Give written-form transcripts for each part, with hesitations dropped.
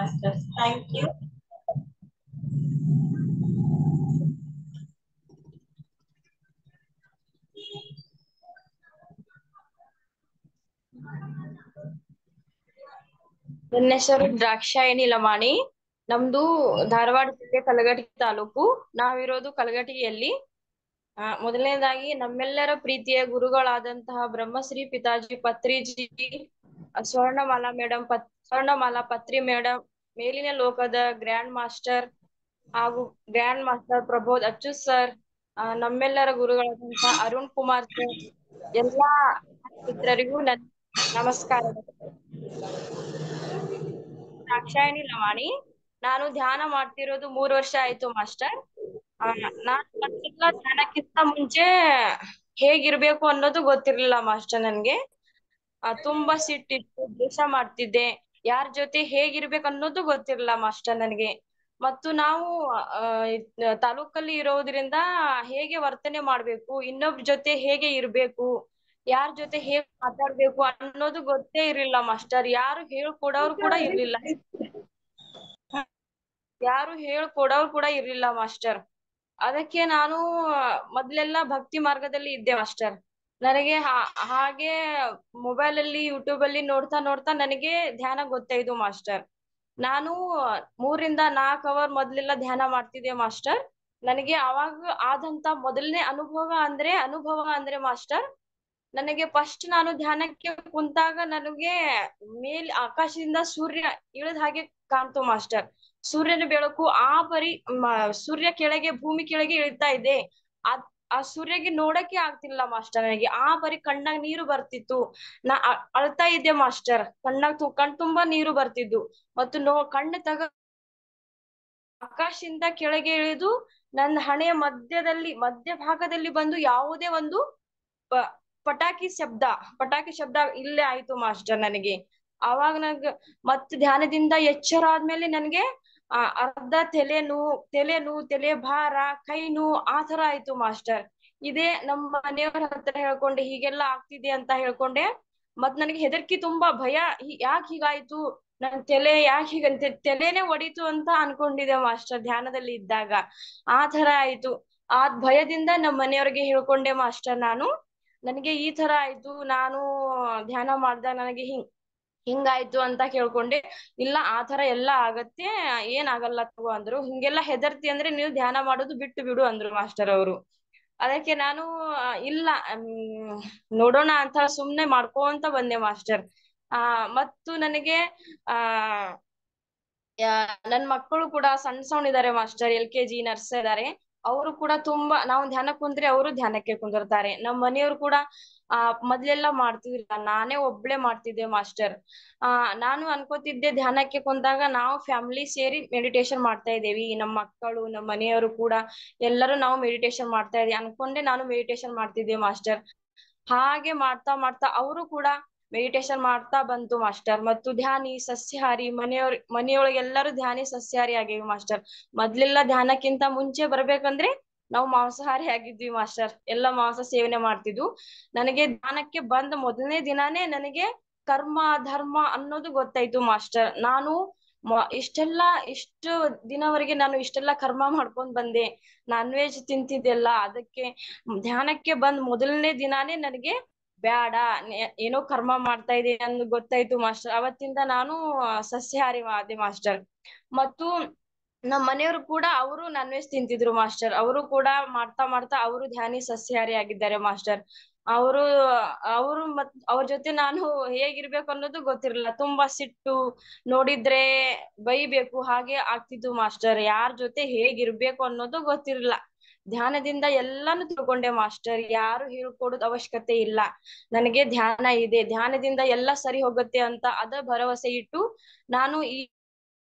masters. Thank you. ನನ್ನ ಹೆಸರು ದ್ರಾಕ್ಷಾಯಣಿ ಲಮಾಣಿ. ನಮ್ದು ಧಾರವಾಡ ಜಿಲ್ಲೆ ಕಲಘಟಗಿ ತಾಲೂಕು. ನಾವಿರೋದು ಕಲಘಟಗಿಯಲ್ಲಿ. ಮೊದಲನೇದಾಗಿ ನಮ್ಮೆಲ್ಲರ ಪ್ರೀತಿಯ ಗುರುಗಳಾದಂತಹ ಬ್ರಹ್ಮಶ್ರೀ ಪಿತಾಜಿ ಪತ್ರಿಜಿ, ಸ್ವರ್ಣಮಾಲಾ ಪತ್ರಿ ಮೇಡಮ್, ಮೇಲಿನ ಲೋಕದ ಗ್ರ್ಯಾಂಡ್ ಮಾಸ್ಟರ್ ಹಾಗೂ grand master Prabodh Achyuth sir, ನಮ್ಮೆಲ್ಲರ ಗುರುಗಳಾದಂತಹ ಅರುಣ್ ಕುಮಾರ್ ಸರ್, ಎಲ್ಲಾ ಮಿತ್ರರಿಗೂ ನನ್ನ ನಮಸ್ಕಾರಗಳು. ದಾಕ್ಷಾಯಣಿ ಲವಾಣಿ. ನಾನು ಧ್ಯಾನ ಮಾಡ್ತಿರೋದು 3 ವರ್ಷ ಆಯ್ತು ಮಾಸ್ಟರ್. ನಾನ್ ಮೊದ್ಲೆಲ್ಲ ಧ್ಯಾನಕ್ಕಿಂತ ಮುಂಚೆ ಹೇಗಿರ್ಬೇಕು ಅನ್ನೋದು ಗೊತ್ತಿರ್ಲಿಲ್ಲ ಮಾಸ್ಟರ್ ನನ್ಗೆ. ತುಂಬಾ ಸಿಟ್ಟಿತ್ತು, ದ್ವೇಷ ಮಾಡ್ತಿದ್ದೆ. ಯಾರ್ ಜೊತೆ ಹೇಗಿರ್ಬೇಕು ಅನ್ನೋದು ಗೊತ್ತಿರ್ಲಿಲ್ಲ ಮಾಸ್ಟರ್ ನನಗೆ. ಮತ್ತು ನಾವು ತಾಲೂಕಲ್ಲಿ ಇರೋದ್ರಿಂದ ಹೇಗೆ ವರ್ತನೆ ಮಾಡ್ಬೇಕು, ಇನ್ನೊಬ್ರ ಜೊತೆ ಹೇಗೆ ಇರ್ಬೇಕು, ಯಾರ್ ಜೊತೆ ಹೇಗ್ ಮಾತಾಡ್ಬೇಕು ಅನ್ನೋದು ಗೊತ್ತೇ ಇರ್ಲಿಲ್ಲ ಮಾಸ್ಟರ್. ಯಾರು ಹೇಳ್ಕೊಡೋರು ಕೂಡ ಇರ್ಲಿಲ್ಲ ಮಾಸ್ಟರ್. ಅದಕ್ಕೆ ನಾನು ಮೊದ್ಲೆಲ್ಲ ಭಕ್ತಿ ಮಾರ್ಗದಲ್ಲಿ ಇದ್ದೆ ಮಾಸ್ಟರ್. ನನಗೆ ಹಾಗೆ ಮೊಬೈಲ್ ಅಲ್ಲಿ ಯೂಟ್ಯೂಬ್ ಅಲ್ಲಿ ನೋಡ್ತಾ ನೋಡ್ತಾ ನನಗೆ ಧ್ಯಾನ ಗೊತ್ತಾಯ್ತು ಮಾಸ್ಟರ್. ನಾನು 3 ರಿಂದ 4 ಅವರ್ ಮೊದ್ಲೆಲ್ಲ ಧ್ಯಾನ ಮಾಡ್ತಿದ್ದೆ ಮಾಸ್ಟರ್. ನನಗೆ ಅವಾಗ ಆದಂತ ಮೊದಲನೇ ಅನುಭವ ಅಂದ್ರೆ ಮಾಸ್ಟರ್, ನನಗೆ ಫಸ್ಟ್ ನಾನು ಧ್ಯಾನಕ್ಕೆ ಕುಂತಾಗ ನನಗೆ ಆಕಾಶದಿಂದ ಸೂರ್ಯ ಇಳಿದ ಹಾಗೆ ಕಾಣ್ತು ಮಾಸ್ಟರ್. ಸೂರ್ಯನ ಬೆಳಕು ಸೂರ್ಯ ಕೆಳಗೆ, ಭೂಮಿ ಕೆಳಗೆ ಇಳಿತಾ ಇದೆ. ಆ ಸೂರ್ಯಗೆ ನೋಡಕ್ಕೆ ಆಗ್ತಿಲ್ಲ ಮಾಸ್ಟರ್. ನನಗೆ ಆ ಪರಿ ಕಣ್ಣಾಗ ನೀರು ಬರ್ತಿತ್ತು. ನಾ ಅಳ್ತಾ ಇದ್ದೆ ಮಾಸ್ಟರ್. ಕಣ್ ತುಂಬಾ ನೀರು ಬರ್ತಿದ್ದು. ಮತ್ತು ಕಣ್ಣು ಆಕಾಶದಿಂದ ಕೆಳಗೆ ಇಳಿದು ನನ್ನ ಹಣೆಯ ಮಧ್ಯ ಭಾಗದಲ್ಲಿ ಬಂದು ಯಾವುದೇ ಒಂದು ಪಟಾಕಿ ಶಬ್ದ ಇಲ್ಲೇ ಆಯ್ತು ಮಾಸ್ಟರ್ ನನಗೆ. ಆವಾಗ ಮತ್ ಧ್ಯಾನದಿಂದ ಎಚ್ಚರ ಆದ್ಮೇಲೆ ನನ್ಗೆ ಅರ್ಧ ತಲೆ ಭಾರ, ಕೈ ನೋವು ಆ ತರ ಆಯ್ತು ಮಾಸ್ಟರ್. ಇದೇ ನಮ್ಮ ಮನೆಯವ್ರ ಹತ್ರ ಹೇಳ್ಕೊಂಡೆ, ಹೀಗೆಲ್ಲ ಆಗ್ತಿದೆ ಅಂತ ಹೇಳ್ಕೊಂಡೆ. ಮತ್ ನನಗೆ ಹೆದರ್ಕಿ, ತುಂಬಾ ಭಯ, ಯಾಕೆ ಹೀಗಾಯ್ತು, ನನ್ ತಲೆನೇ ಒಡಿತು ಅಂತ ಅನ್ಕೊಂಡಿದೆ ಮಾಸ್ಟರ್ ಧ್ಯಾನದಲ್ಲಿ ಇದ್ದಾಗ. ಆ ತರ ಆಯ್ತು. ಆ ಭಯದಿಂದ ನಮ್ಮ ಮನೆಯವ್ರಿಗೆ ಹೇಳ್ಕೊಂಡೆ ಮಾಸ್ಟರ್ ನಾನು, ನನಗೆ ಈ ತರ ಆಯ್ತು, ನಾನು ಧ್ಯಾನ ಮಾಡ್ದಾಗ ನನಗೆ ಹಿಂಗಾಯ್ತು ಅಂತ ಕೇಳ್ಕೊಂಡೆ. ಇಲ್ಲ, ಆ ತರ ಎಲ್ಲಾ ಆಗತ್ತೆ, ಏನಾಗಲ್ಲ ತಗೋ ಅಂದ್ರು. ಹಿಂಗೆಲ್ಲಾ ಹೆದರ್ತಿ ಅಂದ್ರೆ ನೀವು ಧ್ಯಾನ ಮಾಡೋದು ಬಿಟ್ಟು ಬಿಡು ಅಂದ್ರು ಮಾಸ್ಟರ್ ಅವರು. ಅದಕ್ಕೆ ನಾನು ಇಲ್ಲ, ನೋಡೋಣ ಅಂತ ಸುಮ್ನೆ ಮಾಡ್ಕೊಂತ ಬಂದೆ ಮಾಸ್ಟರ್. ಮತ್ತು ನನಗೆ ನನ್ ಮಕ್ಕಳು ಕೂಡ ಸಣ್ಣ ಇದಾರೆ ಮಾಸ್ಟರ್. LKG ನರ್ಸ್ ಇದಾರೆ. ಅವರು ಕೂಡ ತುಂಬಾ, ನಾವು ಧ್ಯಾನಕ್ಕೆ ಕುಂತ್ರೆ ಅವರು ಧ್ಯಾನಕ್ಕೆ ಕುಂದಿರ್ತಾರೆ. ನಮ್ ಮನೆಯವ್ರು ಕೂಡ ಮೊದ್ಲೆಲ್ಲಾ ಮಾಡ್ತಿದ್ರಿಲ್ಲ, ನಾನೇ ಒಬ್ಳೆ ಮಾಡ್ತಿದ್ದೆ ಮಾಸ್ಟರ್. ನಾನು ಅನ್ಕೋತಿದ್ದೆ, ಧ್ಯಾನಕ್ಕೆ ಕುಂತಾಗ ನಾವು ಫ್ಯಾಮಿಲಿ ಸೇರಿ ಮೆಡಿಟೇಷನ್ ಮಾಡ್ತಾ ಇದ್ದೇವಿ, ನಮ್ಮ ಮಕ್ಕಳು, ನಮ್ಮ ಮನೆಯವರು ಕೂಡ ಎಲ್ಲರೂ ನಾವು ಮೆಡಿಟೇಷನ್ ಮಾಡ್ತಾ ಇದೀವಿ ಅನ್ಕೊಂಡೆ ನಾನು ಮೆಡಿಟೇಷನ್ ಮಾಡ್ತಿದ್ದೆ ಮಾಸ್ಟರ್. ಹಾಗೆ ಮಾಡ್ತಾ ಮಾಡ್ತಾ ಅವರು ಕೂಡ ಮೆಡಿಟೇಷನ್ ಮಾಡ್ತಾ ಬಂತು ಮಾಸ್ಟರ್. ಮತ್ತು ಧ್ಯಾನಿ ಸಸ್ಯಾಹಾರಿ, ಮನೆಯೊಳಗೆ ಎಲ್ಲರೂ ಧ್ಯಾನಿ ಸಸ್ಯಾಹಾರಿ ಆಗೇವಿ ಮಾಸ್ಟರ್. ಮೊದ್ಲೆಲ್ಲ ಧ್ಯಾನಕ್ಕಿಂತ ಮುಂಚೆ ಬರ್ಬೇಕಂದ್ರೆ ನಾವು ಮಾಂಸಾಹಾರಿ ಆಗಿದ್ವಿ ಮಾಸ್ಟರ್. ಎಲ್ಲ ಮಾಂಸ ಸೇವನೆ ಮಾಡ್ತಿದ್ವು. ನನಗೆ ಧ್ಯಾನಕ್ಕೆ ಬಂದ ಮೊದಲನೇ ದಿನಾನೇ ನನಗೆ ಕರ್ಮ ಧರ್ಮ ಅನ್ನೋದು ಗೊತ್ತಾಯ್ತು ಮಾಸ್ಟರ್. ನಾನು ಇಷ್ಟು ದಿನವರೆಗೆ ನಾನು ಇಷ್ಟೆಲ್ಲ ಕರ್ಮ ಮಾಡ್ಕೊಂಡ್ ಬಂದೆ, ನಾನ್ ವೆಜ್ ತಿಂತಿದ್ದೆಲ್ಲ. ಅದಕ್ಕೆ ಧ್ಯಾನಕ್ಕೆ ಬಂದ್ ಮೊದಲನೇ ದಿನಾನೇ ನನಗೆ ಬ್ಯಾಡ, ಏನೋ ಕರ್ಮ ಮಾಡ್ತಾ ಇದೆ ಅನ್ನೋದು ಗೊತ್ತಾಯ್ತು ಮಾಸ್ಟರ್. ಅವತ್ತಿಂದ ನಾನು ಸಸ್ಯಾಹಾರಿ ಆದೆ ಮಾಸ್ಟರ್. ಮತ್ತು ನಮ್ಮ ಮನೆಯವರು ಕೂಡ ಅವರು ನಾನ್ ವೆಜ್ ತಿಂತಿದ್ರು ಮಾಸ್ಟರ್. ಅವರು ಕೂಡ ಮಾಡ್ತಾ ಮಾಡ್ತಾ ಅವರು ಧ್ಯಾನಿ ಸಸ್ಯಾಹಾರಿ ಆಗಿದ್ದಾರೆ ಮಾಸ್ಟರ್. ಅವರು ಅವ್ರ ಜೊತೆ ನಾನು ಹೇಗಿರ್ಬೇಕು ಅನ್ನೋದು ಗೊತ್ತಿರಲಿಲ್ಲ. ತುಂಬಾ ಸಿಟ್ಟು, ನೋಡಿದ್ರೆ ಬೈಬೇಕು, ಹಾಗೆ ಆಗ್ತಿತ್ತು ಮಾಸ್ಟರ್. ಯಾರ ಜೊತೆ ಹೇಗಿರ್ಬೇಕು ಅನ್ನೋದು ಗೊತ್ತಿರಲಿಲ್ಲ. ಧ್ಯಾನದಿಂದ ಎಲ್ಲಾನು ತಿಳ್ಕೊಂಡೆ ಮಾಸ್ಟರ್. ಯಾರು ಹೇಳ್ಕೊಡೋದ್ ಅವಶ್ಯಕತೆ ಇಲ್ಲ, ನನಗೆ ಧ್ಯಾನ ಇದೆ, ಧ್ಯಾನದಿಂದ ಎಲ್ಲ ಸರಿ ಹೋಗುತ್ತೆ ಅಂತ ಅದ ಭರವಸೆ ಇಟ್ಟು ನಾನು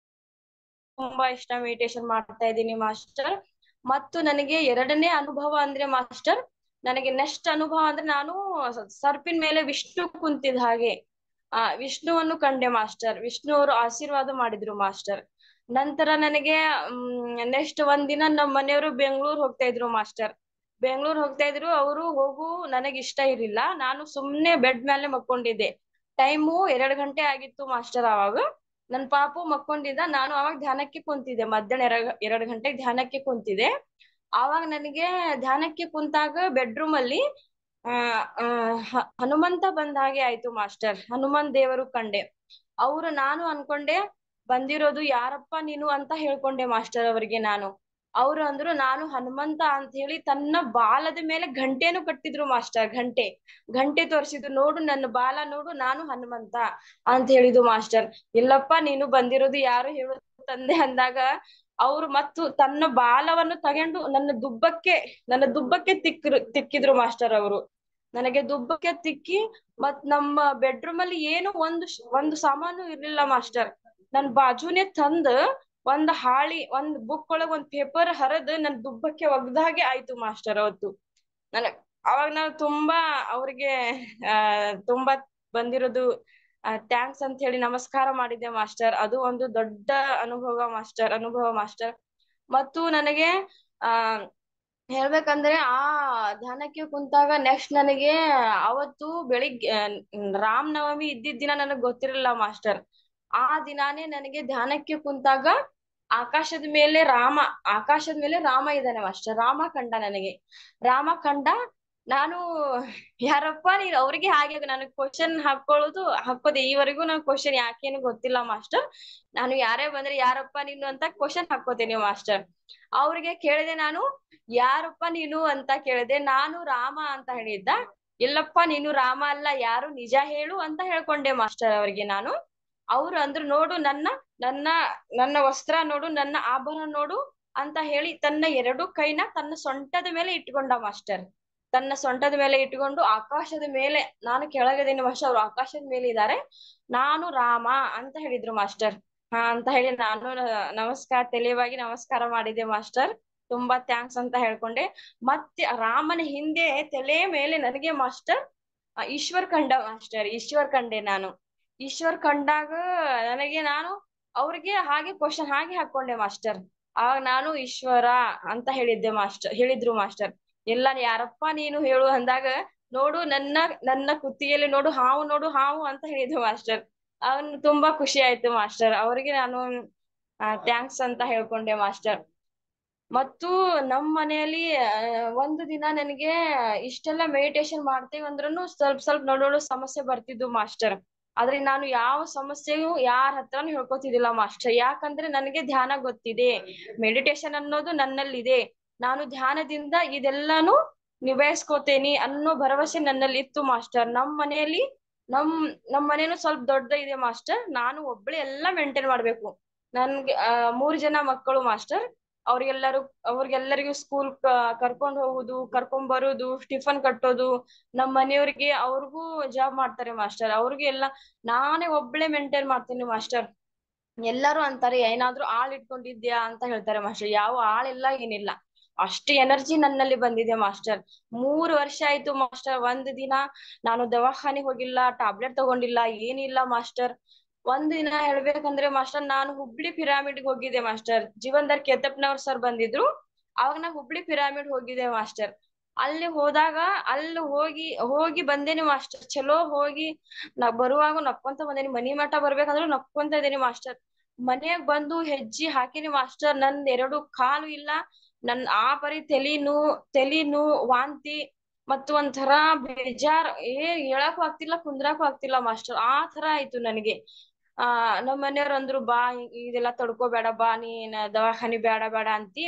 ತುಂಬಾ ಇಷ್ಟ ಮೆಡಿಟೇಷನ್ ಮಾಡ್ತಾ ಇದ್ದೀನಿ ಮಾಸ್ಟರ್. ಮತ್ತು ನನಗೆ ಎರಡನೇ ಅನುಭವ ಅಂದ್ರೆ ಮಾಸ್ಟರ್, ನನಗೆ ನೆಕ್ಸ್ಟ್ ಅನುಭವ ಅಂದ್ರೆ ನಾನು ಸರ್ಪಿನ ಮೇಲೆ ವಿಷ್ಣು ಕುಂತಿದ್ದ ಹಾಗೆ ವಿಷ್ಣುವನ್ನು ಕಂಡೆ ಮಾಸ್ಟರ್. ವಿಷ್ಣು ಅವರು ಆಶೀರ್ವಾದ ಮಾಡಿದ್ರು ಮಾಸ್ಟರ್. ನಂತರ ನನಗೆ ನೆಕ್ಸ್ಟ್ ಒಂದಿನ ನಮ್ಮ ಮನೆಯವರು ಬೆಂಗಳೂರು ಹೋಗ್ತಾ ಇದ್ರು ಮಾಸ್ಟರ್. ಅವರು ನನಗೆ ಇಷ್ಟ ಇರ್ಲಿಲ್ಲ. ನಾನು ಸುಮ್ನೆ ಬೆಡ್ ಮೇಲೆ ಮಕ್ಕೊಂಡಿದ್ದೆ. ಟೈಮು 2 ಗಂಟೆ ಆಗಿತ್ತು ಮಾಸ್ಟರ್. ಅವಾಗ ನನ್ ಪಾಪು ಮಕ್ಕೊಂಡಿದ್ದ, ನಾನು ಅವಾಗ ಧ್ಯಾನಕ್ಕೆ ಕುಂತಿದ್ದೆ, ಮಧ್ಯಾಹ್ನ 2 ಗಂಟೆಗೆ ಧ್ಯಾನಕ್ಕೆ ಕುಂತಿದ್ದೆ. ಆವಾಗ ನನಗೆ ಧ್ಯಾನಕ್ಕೆ ಕುಂತಾಗ ಬೆಡ್ರೂಮ್ ಅಲ್ಲಿ ಆ ಆ, ಹನುಮಂತ ಬಂದ ಹಾಗೆ ಆಯ್ತು ಮಾಸ್ಟರ್. ಹನುಮಂತ್ ದೇವರು ಕಂಡೆ. ನಾನು ಅನ್ಕೊಂಡೆ ಬಂದಿರೋದು ಯಾರಪ್ಪ ನೀನು ಅಂತ ಹೇಳ್ಕೊಂಡೆ ಮಾಸ್ಟರ್ ಅವರಿಗೆ ನಾನು. ಅವ್ರು ಅಂದ್ರು ನಾನು ಹನುಮಂತ ಅಂತ ಹೇಳಿ ತನ್ನ ಬಾಲದ ಮೇಲೆ ಗಂಟೆನು ಕಟ್ಟಿದ್ರು ಮಾಸ್ಟರ್. ಗಂಟೆ ತೋರಿಸಿದ್ರು, ನೋಡು ನನ್ನ ಬಾಲ ನೋಡು, ನಾನು ಹನುಮಂತ ಅಂತ ಹೇಳಿದ್ರು ಮಾಸ್ಟರ್. ಇಲ್ಲಪ್ಪ ನೀನು ಬಂದಿರೋದು ಯಾರು ಹೇಳು ತಂದೆ ಅಂದಾಗ, ಅವ್ರು ಮತ್ತು ತನ್ನ ಬಾಲವನ್ನು ತಗೊಂಡು ನನ್ನ ದುಬ್ಬಕ್ಕೆ ತಿಕ್ಕಿದ್ರು ಮಾಸ್ಟರ್ ಅವರು. ನನಗೆ ದುಬ್ಬಕ್ಕೆ ತಿಕ್ಕಿ ಮತ್ ನಮ್ಮ ಬೆಡ್ರೂಮ್ ಅಲ್ಲಿ ಏನು ಒಂದು ಸಾಮಾನು ಇರ್ಲಿಲ್ಲ ಮಾಸ್ಟರ್. ನನ್ ಬಾಜುನೇ ತಂದ್ ಒಂದ್ ಬುಕ್ ಒಳಗ್ ಒಂದ್ ಪೇಪರ್ ಹರದ್ ನನ್ ದುಬ್ಬಕ್ಕೆ ಒಗ್ದಾಗೆ ಆಯ್ತು ಮಾಸ್ಟರ್ ಅವತ್ತು. ಅವಾಗ ನಾನು ತುಂಬಾ ಅವ್ರಿಗೆ ತುಂಬಾ ಬಂದಿರೋದು ಥ್ಯಾಂಕ್ಸ್ ಅಂತ ಹೇಳಿ ನಮಸ್ಕಾರ ಮಾಡಿದ್ದೆ ಮಾಸ್ಟರ್. ಅದು ಒಂದು ದೊಡ್ಡ ಅನುಭವ ಮಾಸ್ಟರ್. ಮತ್ತು ನನಗೆ ಆ ಹೇಳ್ಬೇಕಂದ್ರೆ ಆ ಧ್ಯಾನಕ್ಕೆ ಕುಂತಾಗ ನೆಕ್ಸ್ಟ್ ನನಗೆ ಅವತ್ತು ಬೆಳಿಗ್ಗೆ ರಾಮನವಮಿ ಇದ್ದಿದ್ ದಿನ ನನಗ್ ಗೊತ್ತಿರಲಿಲ್ಲ ಮಾಸ್ಟರ್. ಆ ದಿನಾನೇ ನನಗೆ ಧ್ಯಾನಕ್ಕೆ ಕುಂತಾಗ ಆಕಾಶದ ಮೇಲೆ ರಾಮ ಇದ್ದಾನೆ ಮಾಸ್ಟರ್. ರಾಮ ಕಂಡ ನನಗೆ. ರಾಮ ಕಂಡ. ನಾನು ಯಾರಪ್ಪ ನೀನು ಅವ್ರಿಗೆ ಹಾಗೆ ನನಗ್ ಕ್ವಶನ್ ಹಾಕೋದೆ ಈವರೆಗೂ ನನ್ ಕ್ವಶನ್ ಯಾಕೇನು ಗೊತ್ತಿಲ್ಲ ಮಾಸ್ಟರ್. ನಾನು ಯಾರೇ ಬಂದ್ರೆ ಯಾರಪ್ಪ ನೀನು ಅಂತ ಕ್ವಶನ್ ಹಾಕೋತೇನೆ ಮಾಸ್ಟರ್. ಅವ್ರಿಗೆ ಕೇಳಿದೆ ನಾನು, ಯಾರಪ್ಪ ನೀನು ಅಂತ ಕೇಳಿದೆ. ನಾನು ರಾಮ ಅಂತ ಹೇಳಿದ್ದ. ಇಲ್ಲಪ್ಪ ನೀನು ರಾಮ ಅಲ್ಲ, ಯಾರು ನಿಜ ಹೇಳು ಅಂತ ಹೇಳ್ಕೊಂಡೆ ಮಾಸ್ಟರ್ ಅವರಿಗೆ ನಾನು. ಅವ್ರು ಅಂದ್ರು, ನೋಡು ನನ್ನ ನನ್ನ ವಸ್ತ್ರ ನೋಡು, ನನ್ನ ಆಭರಣ ನೋಡು ಅಂತ ಹೇಳಿ ತನ್ನ 2 ಕೈನ ತನ್ನ ಸೊಂಟದ ಮೇಲೆ ಇಟ್ಕೊಂಡ ಮಾಸ್ಟರ್. ತನ್ನ ಸೊಂಟದ ಮೇಲೆ ಇಟ್ಕೊಂಡು ಆಕಾಶದ ಮೇಲೆ, ನಾನು ಕೆಳಗದೇನು ಮಾಸ್ಟರ್, ಅವ್ರು ಆಕಾಶದ ಮೇಲೆ ಇದ್ದಾರೆ, ನಾನು ರಾಮ ಅಂತ ಹೇಳಿದ್ರು ಮಾಸ್ಟರ್. ಹಾ ಅಂತ ಹೇಳಿ ನಾನು ತಲೆಯಾಗಿ ನಮಸ್ಕಾರ ಮಾಡಿದೆ ಮಾಸ್ಟರ್. ತುಂಬಾ ಥ್ಯಾಂಕ್ಸ್ ಅಂತ ಹೇಳ್ಕೊಂಡೆ. ಮತ್ತೆ ರಾಮನ ಹಿಂದೆ ತಲೆ ಮೇಲೆ ನನಗೆ ಮಾಸ್ಟರ್ ಈಶ್ವರ್ ಕಂಡೆ ನಾನು. ಈಶ್ವರ್ ಕಂಡಾಗ ನಾನು ಅವ್ರಿಗೆ ಹಾಗೆ ಕ್ವಶನ್ ಹಾಕೊಂಡೆ ಮಾಸ್ಟರ್. ಆವಾಗ ನಾನು ಈಶ್ವರ ಅಂತ ಹೇಳಿದ್ರು ಮಾಸ್ಟರ್. ಎಲ್ಲ ಯಾರಪ್ಪ ನೀನು ಹೇಳು ಅಂದಾಗ, ನೋಡು ನನ್ನ ಕುತ್ತಿಗೆಯಲ್ಲಿ ನೋಡು ಹಾವು ಅಂತ ಹೇಳಿದ್ರು ಮಾಸ್ಟರ್. ಅವನ್ ತುಂಬಾ ಖುಷಿ ಆಯ್ತು ಮಾಸ್ಟರ್. ಅವ್ರಿಗೆ ನಾನು ಥ್ಯಾಂಕ್ಸ್ ಅಂತ ಹೇಳ್ಕೊಂಡೆ ಮಾಸ್ಟರ್. ಮತ್ತು ನಮ್ ಮನೆಯಲ್ಲಿ ಒಂದು ದಿನ ನನಗೆ ಇಷ್ಟೆಲ್ಲ ಮೆಡಿಟೇಷನ್ ಮಾಡ್ತೇವೆ ಅಂದ್ರೂ ಸ್ವಲ್ಪ ನೋಡೋಳು ಸಮಸ್ಯೆ ಬರ್ತಿದ್ವು ಮಾಸ್ಟರ್. ಆದ್ರೆ ನಾನು ಯಾವ ಸಮಸ್ಯೆಯು ಯಾರ ಹತ್ರನು ಹೇಳ್ಕೊತಿದ್ದಿಲ್ಲ ಮಾಸ್ಟರ್. ಯಾಕಂದ್ರೆ ನನಗೆ ಧ್ಯಾನ ಗೊತ್ತಿದೆ, ಮೆಡಿಟೇಷನ್ ಅನ್ನೋದು ನನ್ನಲ್ಲಿದೆ, ನಾನು ಧ್ಯಾನದಿಂದ ಇದೆಲ್ಲಾನು ನಿಭಾಯಿಸ್ಕೋತೇನಿ ಅನ್ನೋ ಭರವಸೆ ನನ್ನಲ್ಲಿ ಇತ್ತು ಮಾಸ್ಟರ್. ನಮ್ ಮನೇನು ಸ್ವಲ್ಪ ದೊಡ್ಡ ಇದೆ ಮಾಸ್ಟರ್. ನಾನು ಒಬ್ಳೆ ಎಲ್ಲಾ ಮೇಂಟೈನ್ ಮಾಡ್ಬೇಕು. ನನ್ಗೆ 3 ಜನ ಮಕ್ಕಳು ಮಾಸ್ಟರ್. ಅವ್ರಿಗೆಲ್ಲರಿಗೂ ಸ್ಕೂಲ್ ಕರ್ಕೊಂಡ್ ಹೋಗುದು, ಕರ್ಕೊಂಡ್ ಬರುದು, ಟಿಫನ್ ಕಟ್ಟೋದು, ನಮ್ ಮನೆಯವ್ರಿಗೆ ಅವ್ರಿಗೂ ಜಾಬ್ ಮಾಡ್ತಾರೆ ಮಾಸ್ಟರ್. ಅವ್ರಿಗೆ ಎಲ್ಲ ನಾನೇ ಒಬ್ಳೆ ಮೇಂಟೈನ್ ಮಾಡ್ತೀನಿ ಮಾಸ್ಟರ್. ಎಲ್ಲರೂ ಅಂತಾರೆ ಏನಾದ್ರೂ ಆಳ್ ಇಟ್ಕೊಂಡಿದ್ಯಾ ಅಂತ ಹೇಳ್ತಾರೆ ಮಾಸ್ಟರ್. ಯಾವ ಆಳಿಲ್ಲ ಏನಿಲ್ಲ, ಅಷ್ಟು ಎನರ್ಜಿ ನನ್ನಲ್ಲಿ ಬಂದಿದೆ ಮಾಸ್ಟರ್. 3 ವರ್ಷ ಆಯ್ತು ಮಾಸ್ಟರ್. ಒಂದ್ ದಿನ ನಾನು ದವಾಖಾನೆಗೆ ಹೋಗಿಲ್ಲ, ಟ್ಯಾಬ್ಲೆಟ್ ತಗೊಂಡಿಲ್ಲ, ಏನಿಲ್ಲ ಮಾಸ್ಟರ್. ಒಂದ್ ದಿನ ಹೇಳ್ಬೇಕಂದ್ರೆ ಮಾಸ್ಟರ್, ನಾನು ಹುಬ್ಳಿ ಪಿರಾಮಿಡ್ಗೆ ಹೋಗಿದ್ದೆ ಮಾಸ್ಟರ್. ಜೀವನ್ದರ್ ಕೇತಪ್ಪನವ್ರ ಸರ್ ಬಂದಿದ್ರು. ಅವಾಗ ನಾ ಹುಬ್ಳಿ ಪಿರಾಮಿಡ್ ಹೋಗಿದ್ದೆ ಮಾಸ್ಟರ್. ಅಲ್ಲಿ ಹೋದಾಗ ಹೋಗಿ ಬಂದೇನಿ ಮಾಸ್ಟರ್. ಚಲೋ ಹೋಗಿ ನಾ ಬರುವಾಗ ನಕ್ಕೊಂತ ಬಂದೇನಿ. ಮನಿ ಮಠ ಬರ್ಬೇಕಂದ್ರೆ ನಕ್ಕೊಂತ ಇದೇನಿ ಮಾಸ್ಟರ್. ಮನೆಯಾಗ ಬಂದು ಹೆಜ್ಜೆ ಹಾಕಿನಿ ಮಾಸ್ಟರ್. ನಂದ್ 2 ಕಾಲು ಇಲ್ಲ. ಆ ಪರಿ ತಲಿ ವಾಂತಿ ಮತ್ತು ಒಂಥರ ಬೇಜಾರ್. ಹೇಳಕ್ಕೂ ಆಗ್ತಿಲ್ಲ, ಕುಂದ್ರಾಕು ಆಗ್ತಿಲ್ಲ ಮಾಸ್ಟರ್. ಆ ತರ ಆಯ್ತು ನನಗೆ. ನಮ್ ಮನೆಯವ್ರ ಅಂದ್ರು, ಬಾ ಇದೆಲ್ಲಾ ತಡ್ಕೋಬೇಡ, ಬಾ ನೀನ್ ದವಾಖಾನಿ ಬೇಡ ಅಂತಿ,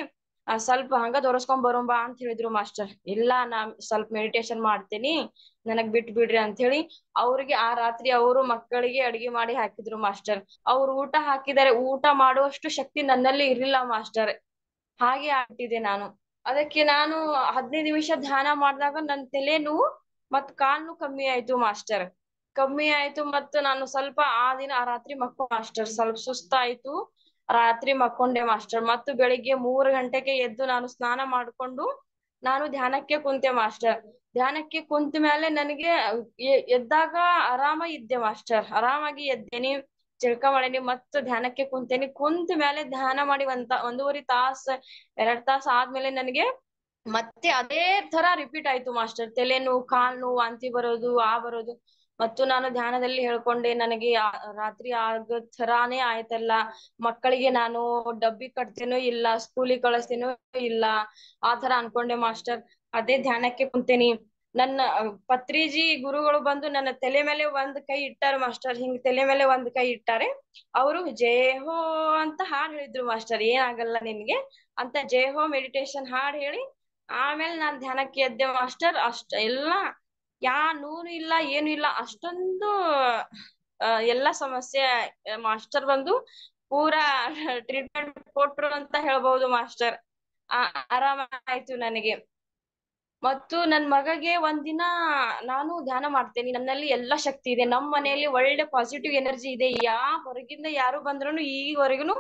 ಸ್ವಲ್ಪ ಹಂಗ ತೋರ್ಸ್ಕೊಂಡ್ ಬರೋಣ ಬಾ ಅಂತ ಹೇಳಿದ್ರು ಮಾಸ್ಟರ್. ಇಲ್ಲ, ನಾ ಸ್ವಲ್ಪ ಮೆಡಿಟೇಷನ್ ಮಾಡ್ತೇನಿ, ನನಗ್ ಬಿಡ್ರಿ ಅಂತ ಹೇಳಿ ಅವ್ರಿಗೆ ಆ ರಾತ್ರಿ ಅವರು ಮಕ್ಕಳಿಗೆ ಅಡಿಗೆ ಮಾಡಿ ಹಾಕಿದ್ರು ಮಾಸ್ಟರ್. ಅವ್ರು ಊಟ ಹಾಕಿದರೆ ಊಟ ಮಾಡುವಷ್ಟು ಶಕ್ತಿ ನನ್ನಲ್ಲಿ ಇರ್ಲಿಲ್ಲ ಮಾಸ್ಟರ್. ಹಾಗೆ ಆಗ್ತಿದೆ ನಾನು. ಅದಕ್ಕೆ ನಾನು 15 ನಿಮಿಷ ಧ್ಯಾನ ಮಾಡಿದಾಗ ನನ್ ತಲೆನೋವು ಮತ್ ಕಾಲ್ ನೋವು ಕಮ್ಮಿ ಆಯ್ತು ಮಾಸ್ಟರ್. ಕಮ್ಮಿ ಆಯ್ತು. ಮತ್ತು ನಾನು ಸ್ವಲ್ಪ ಆ ರಾತ್ರಿ ಮಾಸ್ಟರ್ ಸ್ವಲ್ಪ ಸುಸ್ತಾಯ್ತು. ರಾತ್ರಿ ಮಕ್ಕೊಂಡೆ ಮಾಸ್ಟರ್. ಮತ್ತು ಬೆಳಿಗ್ಗೆ 3 ಗಂಟೆಗೆ ಎದ್ದು ನಾನು ಸ್ನಾನ ಮಾಡ್ಕೊಂಡು ನಾನು ಧ್ಯಾನಕ್ಕೆ ಕುಂತೆ ಮಾಸ್ಟರ್. ಧ್ಯಾನಕ್ಕೆ ಕುಂತ ಮೇಲೆ ನನಗೆ ಎದ್ದಾಗ ಆರಾಮ ಇದ್ದೆ ಮಾಸ್ಟರ್. ಆರಾಮಾಗಿ ಎದ್ದೇನಿ, ಜಳಕ ಮಾಡೇನಿ, ಮತ್ತು ಧ್ಯಾನಕ್ಕೆ ಕುಂತೇನಿ. ಕುಂತ ಮೇಲೆ ಧ್ಯಾನ ಮಾಡಿ 1.5 ತಾಸು 2 ತಾಸು ಆದ್ಮೇಲೆ ನನಗೆ ಮತ್ತೆ ಅದೇ ತರ ರಿಪೀಟ್ ಆಯ್ತು ಮಾಸ್ಟರ್. ತಲೆನೋವು, ಕಾಲ್ ನೋವು, ವಾಂತಿ ಬರೋದು, ಬರೋದು. ಮತ್ತು ನಾನು ಧ್ಯಾನದಲ್ಲಿ ಹೇಳ್ಕೊಂಡೆ ನನಗೆ ರಾತ್ರಿ ಆಗೋ ಥರಾನೇ ಆಯ್ತಲ್ಲ, ಮಕ್ಕಳಿಗೆ ನಾನು ಡಬ್ಬಿ ಕಟ್ತೇನೋ ಇಲ್ಲ, ಸ್ಕೂಲಿಗೆ ಕಳಿಸ್ತೇನೋ ಇಲ್ಲ, ಆ ತರ ಅನ್ಕೊಂಡೆ ಮಾಸ್ಟರ್. ಅದೇ ಧ್ಯಾನಕ್ಕೆ ಕುಂತೇನಿ. ನನ್ನ ಪತ್ರಿಜಿ ಗುರುಗಳು ಬಂದು ನನ್ನ ತಲೆ ಮೇಲೆ ಒಂದ್ ಕೈ ಇಟ್ಟಾರ ಮಾಸ್ಟರ್, ಹಿಂಗ್ ತಲೆ ಮೇಲೆ ಒಂದ್ ಕೈ ಇಟ್ಟಾರೆ. ಅವರು ಜೈ ಹೋ ಅಂತ ಹಾಡ್ ಹೇಳಿದ್ರು ಮಾಸ್ಟರ್, ಏನಾಗಲ್ಲ ನಿನ್ಗೆ ಅಂತ ಜೈ ಹೋ ಮೆಡಿಟೇಷನ್ ಹಾಡ್ ಹೇಳಿ ಆಮೇಲೆ ನಾನ್ ಧ್ಯಾನಕ್ಕೆ ಎದ್ದೆ ಮಾಸ್ಟರ್. ಎಲ್ಲಾ ನೂರು ಇಲ್ಲ ಏನು ಇಲ್ಲ, ಅಷ್ಟೊಂದು ಎಲ್ಲಾ ಸಮಸ್ಯೆ ಮಾಸ್ಟರ್ ಬಂದು ಪೂರಾ ಟ್ರೀಟ್ಮೆಂಟ್ ಕೊಟ್ರು ಅಂತ ಹೇಳ್ಬಹುದು ಮಾಸ್ಟರ್. ಆರಾಮ ಆಯ್ತು ನನಗೆ. ಮತ್ತು ನನ್ ಮಗಗೆ ಒಂದಿನ ನಾನು ಧ್ಯಾನ ಮಾಡ್ತೇನೆ, ನನ್ನಲ್ಲಿ ಎಲ್ಲಾ ಶಕ್ತಿ ಇದೆ, ನಮ್ಮ ಮನೆಯಲ್ಲಿ ಒಳ್ಳೆ ಪಾಸಿಟಿವ್ ಎನರ್ಜಿ ಇದೆ, ಹೊರಗಿಂದ ಯಾರು ಬಂದ್ರು ಈವರೆಗೂ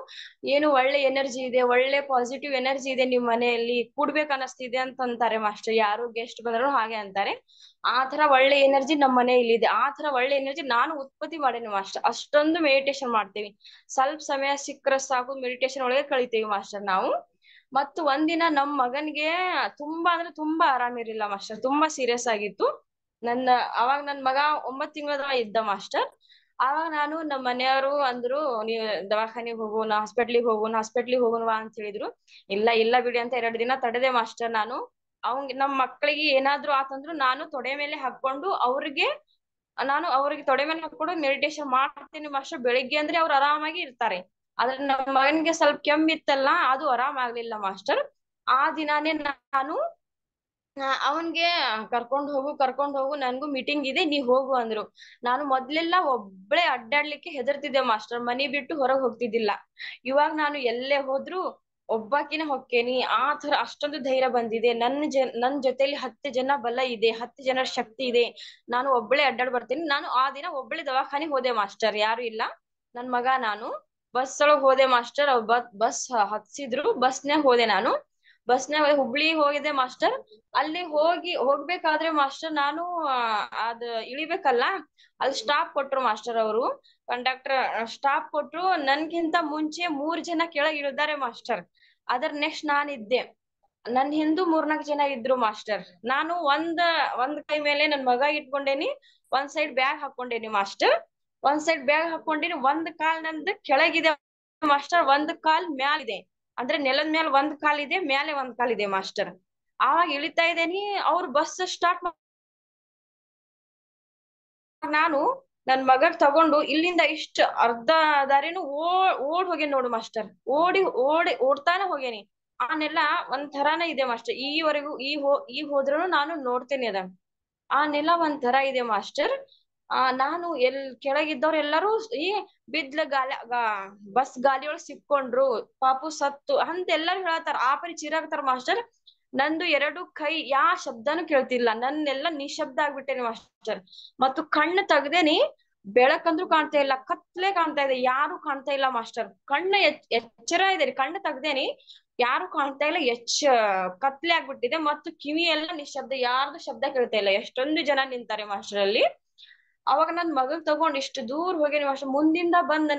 ಏನು ಒಳ್ಳೆ ಎನರ್ಜಿ ಇದೆ, ಒಳ್ಳೆ ಪಾಸಿಟಿವ್ ಎನರ್ಜಿ ಇದೆ ನಿಮ್ ಮನೆಯಲ್ಲಿ, ಕೂಡ್ಬೇಕು ಅನಸ್ತಿದೆ ಅಂತ ಅಂತಾರೆ ಮಾಸ್ಟರ್. ಯಾರು ಗೆಸ್ಟ್ ಬಂದ್ರು ಹಾಗೆ ಅಂತಾರೆ. ಆ ತರ ಒಳ್ಳೆ ಎನರ್ಜಿ ನಮ್ಮ ಮನೆಯಲ್ಲಿ ಇದೆ, ಆ ತರ ಒಳ್ಳೆ ಎನರ್ಜಿ ನಾನು ಉತ್ಪತ್ತಿ ಮಾಡೇನಿ ಮಾಸ್ಟರ್. ಅಷ್ಟೊಂದು ಮೆಡಿಟೇಷನ್ ಮಾಡ್ತೇವಿ, ಸ್ವಲ್ಪ ಸಮಯ ಸಿಕ್ಕರೆ ಸಾಕು ಮೆಡಿಟೇಷನ್ ಒಳಗೆ ಕಳಿತೇವಿ ಮಾಸ್ಟರ್ ನಾವು. ಮತ್ತು ಒಂದಿನ ನಮ್ ಮಗನ್ಗೆ ತುಂಬಾ ಅಂದ್ರೆ ತುಂಬಾ ಆರಾಮಿರ್ಲಿಲ್ಲ ಮಾಸ್ಟರ್, ತುಂಬಾ ಸೀರಿಯಸ್ ಆಗಿತ್ತು. ಅವಾಗ ನನ್ ಮಗ 9 ತಿಂಗಳದ ಇದ್ದ ಮಾಸ್ಟರ್. ಆವಾಗ ನಾನು ನಮ್ಮ ಮನೆಯವರು ಅಂದ್ರು, ನೀವ್ ದವಾಖಾನಿಗ್ ಹೋಗೋಣ, ಹಾಸ್ಪಿಟ್ಲಿಗೆ ಹೋಗೋಣ ಅಂತ ಹೇಳಿದ್ರು. ಇಲ್ಲ ಇಲ್ಲ ಬಿಡಿ ಅಂತ 2 ದಿನ ತಡೆದೆ ಮಾಸ್ಟರ್ ನಾನು. ನಮ್ ಮಕ್ಕಳಿಗೆ ಏನಾದ್ರು ಆತಂದ್ರು ನಾನು ತೊಡೆ ಮೇಲೆ ಹಾಕೊಂಡು ಅವ್ರಿಗೆ ತೊಡೆ ಮೇಲೆ ಹಾಕೊಂಡು ಮೆಡಿಟೇಷನ್ ಮಾಡ್ತೀನಿ ಮಾಸ್ಟರ್. ಬೆಳಿಗ್ಗೆ ಅಂದ್ರೆ ಅವ್ರು ಆರಾಮಾಗಿ ಇರ್ತಾರೆ. ಆದ್ರೆ ನಮ್ಮ ಮಗನ್ಗೆ ಸ್ವಲ್ಪ ಕೆಮ್ಮಿತ್ತಲ್ಲ, ಅದು ಆರಾಮ್ ಆಗ್ಲಿಲ್ಲ ಮಾಸ್ಟರ್. ಆ ದಿನಾನೇ ನಾನು ಅವನ್ಗೆ ಕರ್ಕೊಂಡ್ ಹೋಗು ನನ್ಗೂ ಮೀಟಿಂಗ್ ಇದೆ, ನೀ ಹೋಗು ಅಂದ್ರು. ನಾನು ಮೊದ್ಲೆಲ್ಲಾ ಒಬ್ಳೆ ಅಡ್ಡಾಡ್ಲಿಕ್ಕೆ ಹೆದರ್ತಿದ್ದೆ ಮಾಸ್ಟರ್, ಮನಿ ಬಿಟ್ಟು ಹೊರಗ್ ಹೋಗ್ತಿದ್ದಿಲ್ಲ. ಇವಾಗ ನಾನು ಎಲ್ಲೇ ಹೋದ್ರು ಒಬ್ಬಾಕಿನ ಹೊಕ್ಕೇನಿ, ಆ ತರ ಅಷ್ಟೊಂದು ಧೈರ್ಯ ಬಂದಿದೆ. ನನ್ ಜೊತೆಲಿ 10 ಜನ ಬಲ ಇದೆ, 10 ಜನರ ಶಕ್ತಿ ಇದೆ, ನಾನು ಒಬ್ಬಳೆ ಅಡ್ಡಾಡ್ ಬರ್ತೀನಿ. ನಾನು ಆ ದಿನ ಒಬ್ಬಳೆ ದವಾಖಾನಿಗೆ ಹೋದೆ ಮಾಸ್ಟರ್, ಯಾರು ಇಲ್ಲ, ನನ್ ಮಗ ನಾನು ಬಸ್ ಒಳಗ್ ಹೋದೆ ಮಾಸ್ಟರ್. ಬಸ್ ಹತ್ಸಿದ್ರು, ಬಸ್ನಾಗ ಹೋದೆ ನಾನು. ಬಸ್ನಾಗ ಹುಬ್ಳಿ ಹೋಗಿದೆ ಮಾಸ್ಟರ್. ಅಲ್ಲಿ ಹೋಗ್ಬೇಕಾದ್ರೆ ಮಾಸ್ಟರ್ ನಾನು ಅದ್ ಇಳಿಬೇಕಲ್ಲ, ಅಲ್ಲಿ ಸ್ಟಾಪ್ ಕೊಟ್ರು ಮಾಸ್ಟರ್. ಅವರು ಕಂಡಕ್ಟರ್ ಸ್ಟಾಪ್ ಕೊಟ್ರು. ನನ್ಗಿಂತ ಮುಂಚೆ 3 ಜನ ಕೆಳಗ್ ಇಳಿದಾರೆ ಮಾಸ್ಟರ್. ಅದರ ನೆಕ್ಸ್ಟ್ ನಾನಿದ್ದೆ, ನನ್ ಹಿಂದೂ 3-4 ಜನ ಇದ್ರು ಮಾಸ್ಟರ್. ನಾನು ಒಂದ್ ಕೈ ಮೇಲೆ ನನ್ ಮಗ ಇಟ್ಕೊಂಡೇನಿ, ಒಂದ್ ಸೈಡ್ ಬ್ಯಾಗ್ ಹಾಕೊಂಡೇನಿ ಮಾಸ್ಟರ್. ಒಂದ್ ಸೈಡ್ ಬ್ಯಾಗ್ ಹಾಕೊಂಡಿನಿ, ಒಂದ್ ಕಾಲ್ ನಂದು ಕೆಳಗಿದೆ ಮಾಸ್ಟರ್, ಒಂದ್ ಕಾಲ್ ಮ್ಯಾಲಿದೆ. ಅಂದ್ರೆ ನೆಲದ ಮೇಲೆ ಒಂದ್ ಕಾಲ್ ಇದೆ, ಮ್ಯಾಲೆ ಒಂದ್ ಕಾಲ್ ಇದೆ ಮಾಸ್ಟರ್. ಆವಾಗ ಇಳಿತಾ ಇದ್ದೇನಿ, ಅವ್ರು ಬಸ್ ಸ್ಟಾರ್ಟ್ ನಾನು ನನ್ ಮಗಗ್ ತಗೊಂಡು ಇಲ್ಲಿಂದ ಇಷ್ಟ ಅರ್ಧ ದಾರಿನು ಓಡ್ ಹೋಗೇನಿ ನೋಡು ಮಾಸ್ಟರ್. ಓಡ್ತಾನೆ ಹೋಗೇನಿ. ಆ ನೆಲ ಒಂದ್ ತರಾನೇ ಇದೆ ಮಾಸ್ಟರ್, ಈವರೆಗೂ ಹೋದ್ರೂ ನಾನು ನೋಡ್ತೇನೆ ಅದ. ಆ ನೆಲ ಒಂದ್ ತರ ಇದೆ ಮಾಸ್ಟರ್. ನಾನು ಕೆಳಗಿದ್ದವ್ರು ಎಲ್ಲರೂ ಬಿದ್ಲ ಬಸ್ ಗಾಲಿಯೊಳಗ್ ಸಿಕ್ಕೊಂಡ್ರು, ಪಾಪು ಸತ್ತು ಅಂತ ಎಲ್ಲಾರು ಹೇಳತ್ತಾರ. ಆ ಪರಿ ಚೀರಾಗ್ತಾರ ಮಾಸ್ಟರ್. ನಂದು 2 ಕೈ ಶಬ್ದನು ಕೇಳ್ತಿಲ್ಲ, ನನ್ನೆಲ್ಲ ನಿಶಬ್ದ ಆಗ್ಬಿಟ್ಟೇನಿ ಮಾಸ್ಟರ್. ಮತ್ತು ಕಣ್ಣು ತೆಗ್ದೇನಿ, ಬೆಳಕಂದ್ರೂ ಕಾಣ್ತಾ ಇಲ್ಲ, ಕತ್ಲೆ ಕಾಣ್ತಾ ಇದೆ, ಯಾರು ಕಾಣ್ತಾ ಇಲ್ಲ ಮಾಸ್ಟರ್. ಕಣ್ಣು ಎಚ್ಚರ ಇದೆ, ಕಣ್ಣು ತೆಗ್ದೇನಿ, ಯಾರು ಕಾಣ್ತಾ ಇಲ್ಲ, ಕತ್ಲೆ ಆಗ್ಬಿಟ್ಟಿದೆ. ಮತ್ತು ಕಿವಿ ಎಲ್ಲ ನಿಶಬ್ದ, ಯಾರ್ದು ಶಬ್ದ ಕೇಳ್ತಾ ಇಲ್ಲ. ಎಷ್ಟೊಂದು ಜನ ನಿಂತಾರೆ ಮಾಸ್ಟರ್ ಅಲ್ಲಿ. ಅವಾಗ ನನ್ ಮಗಗ್ ತಗೊಂಡ್ ಇಷ್ಟು ದೂರ ಹೋಗೇನಿ ಮಾಸ್ಟರ್. ಮುಂದಿಂದ ಬಂದ್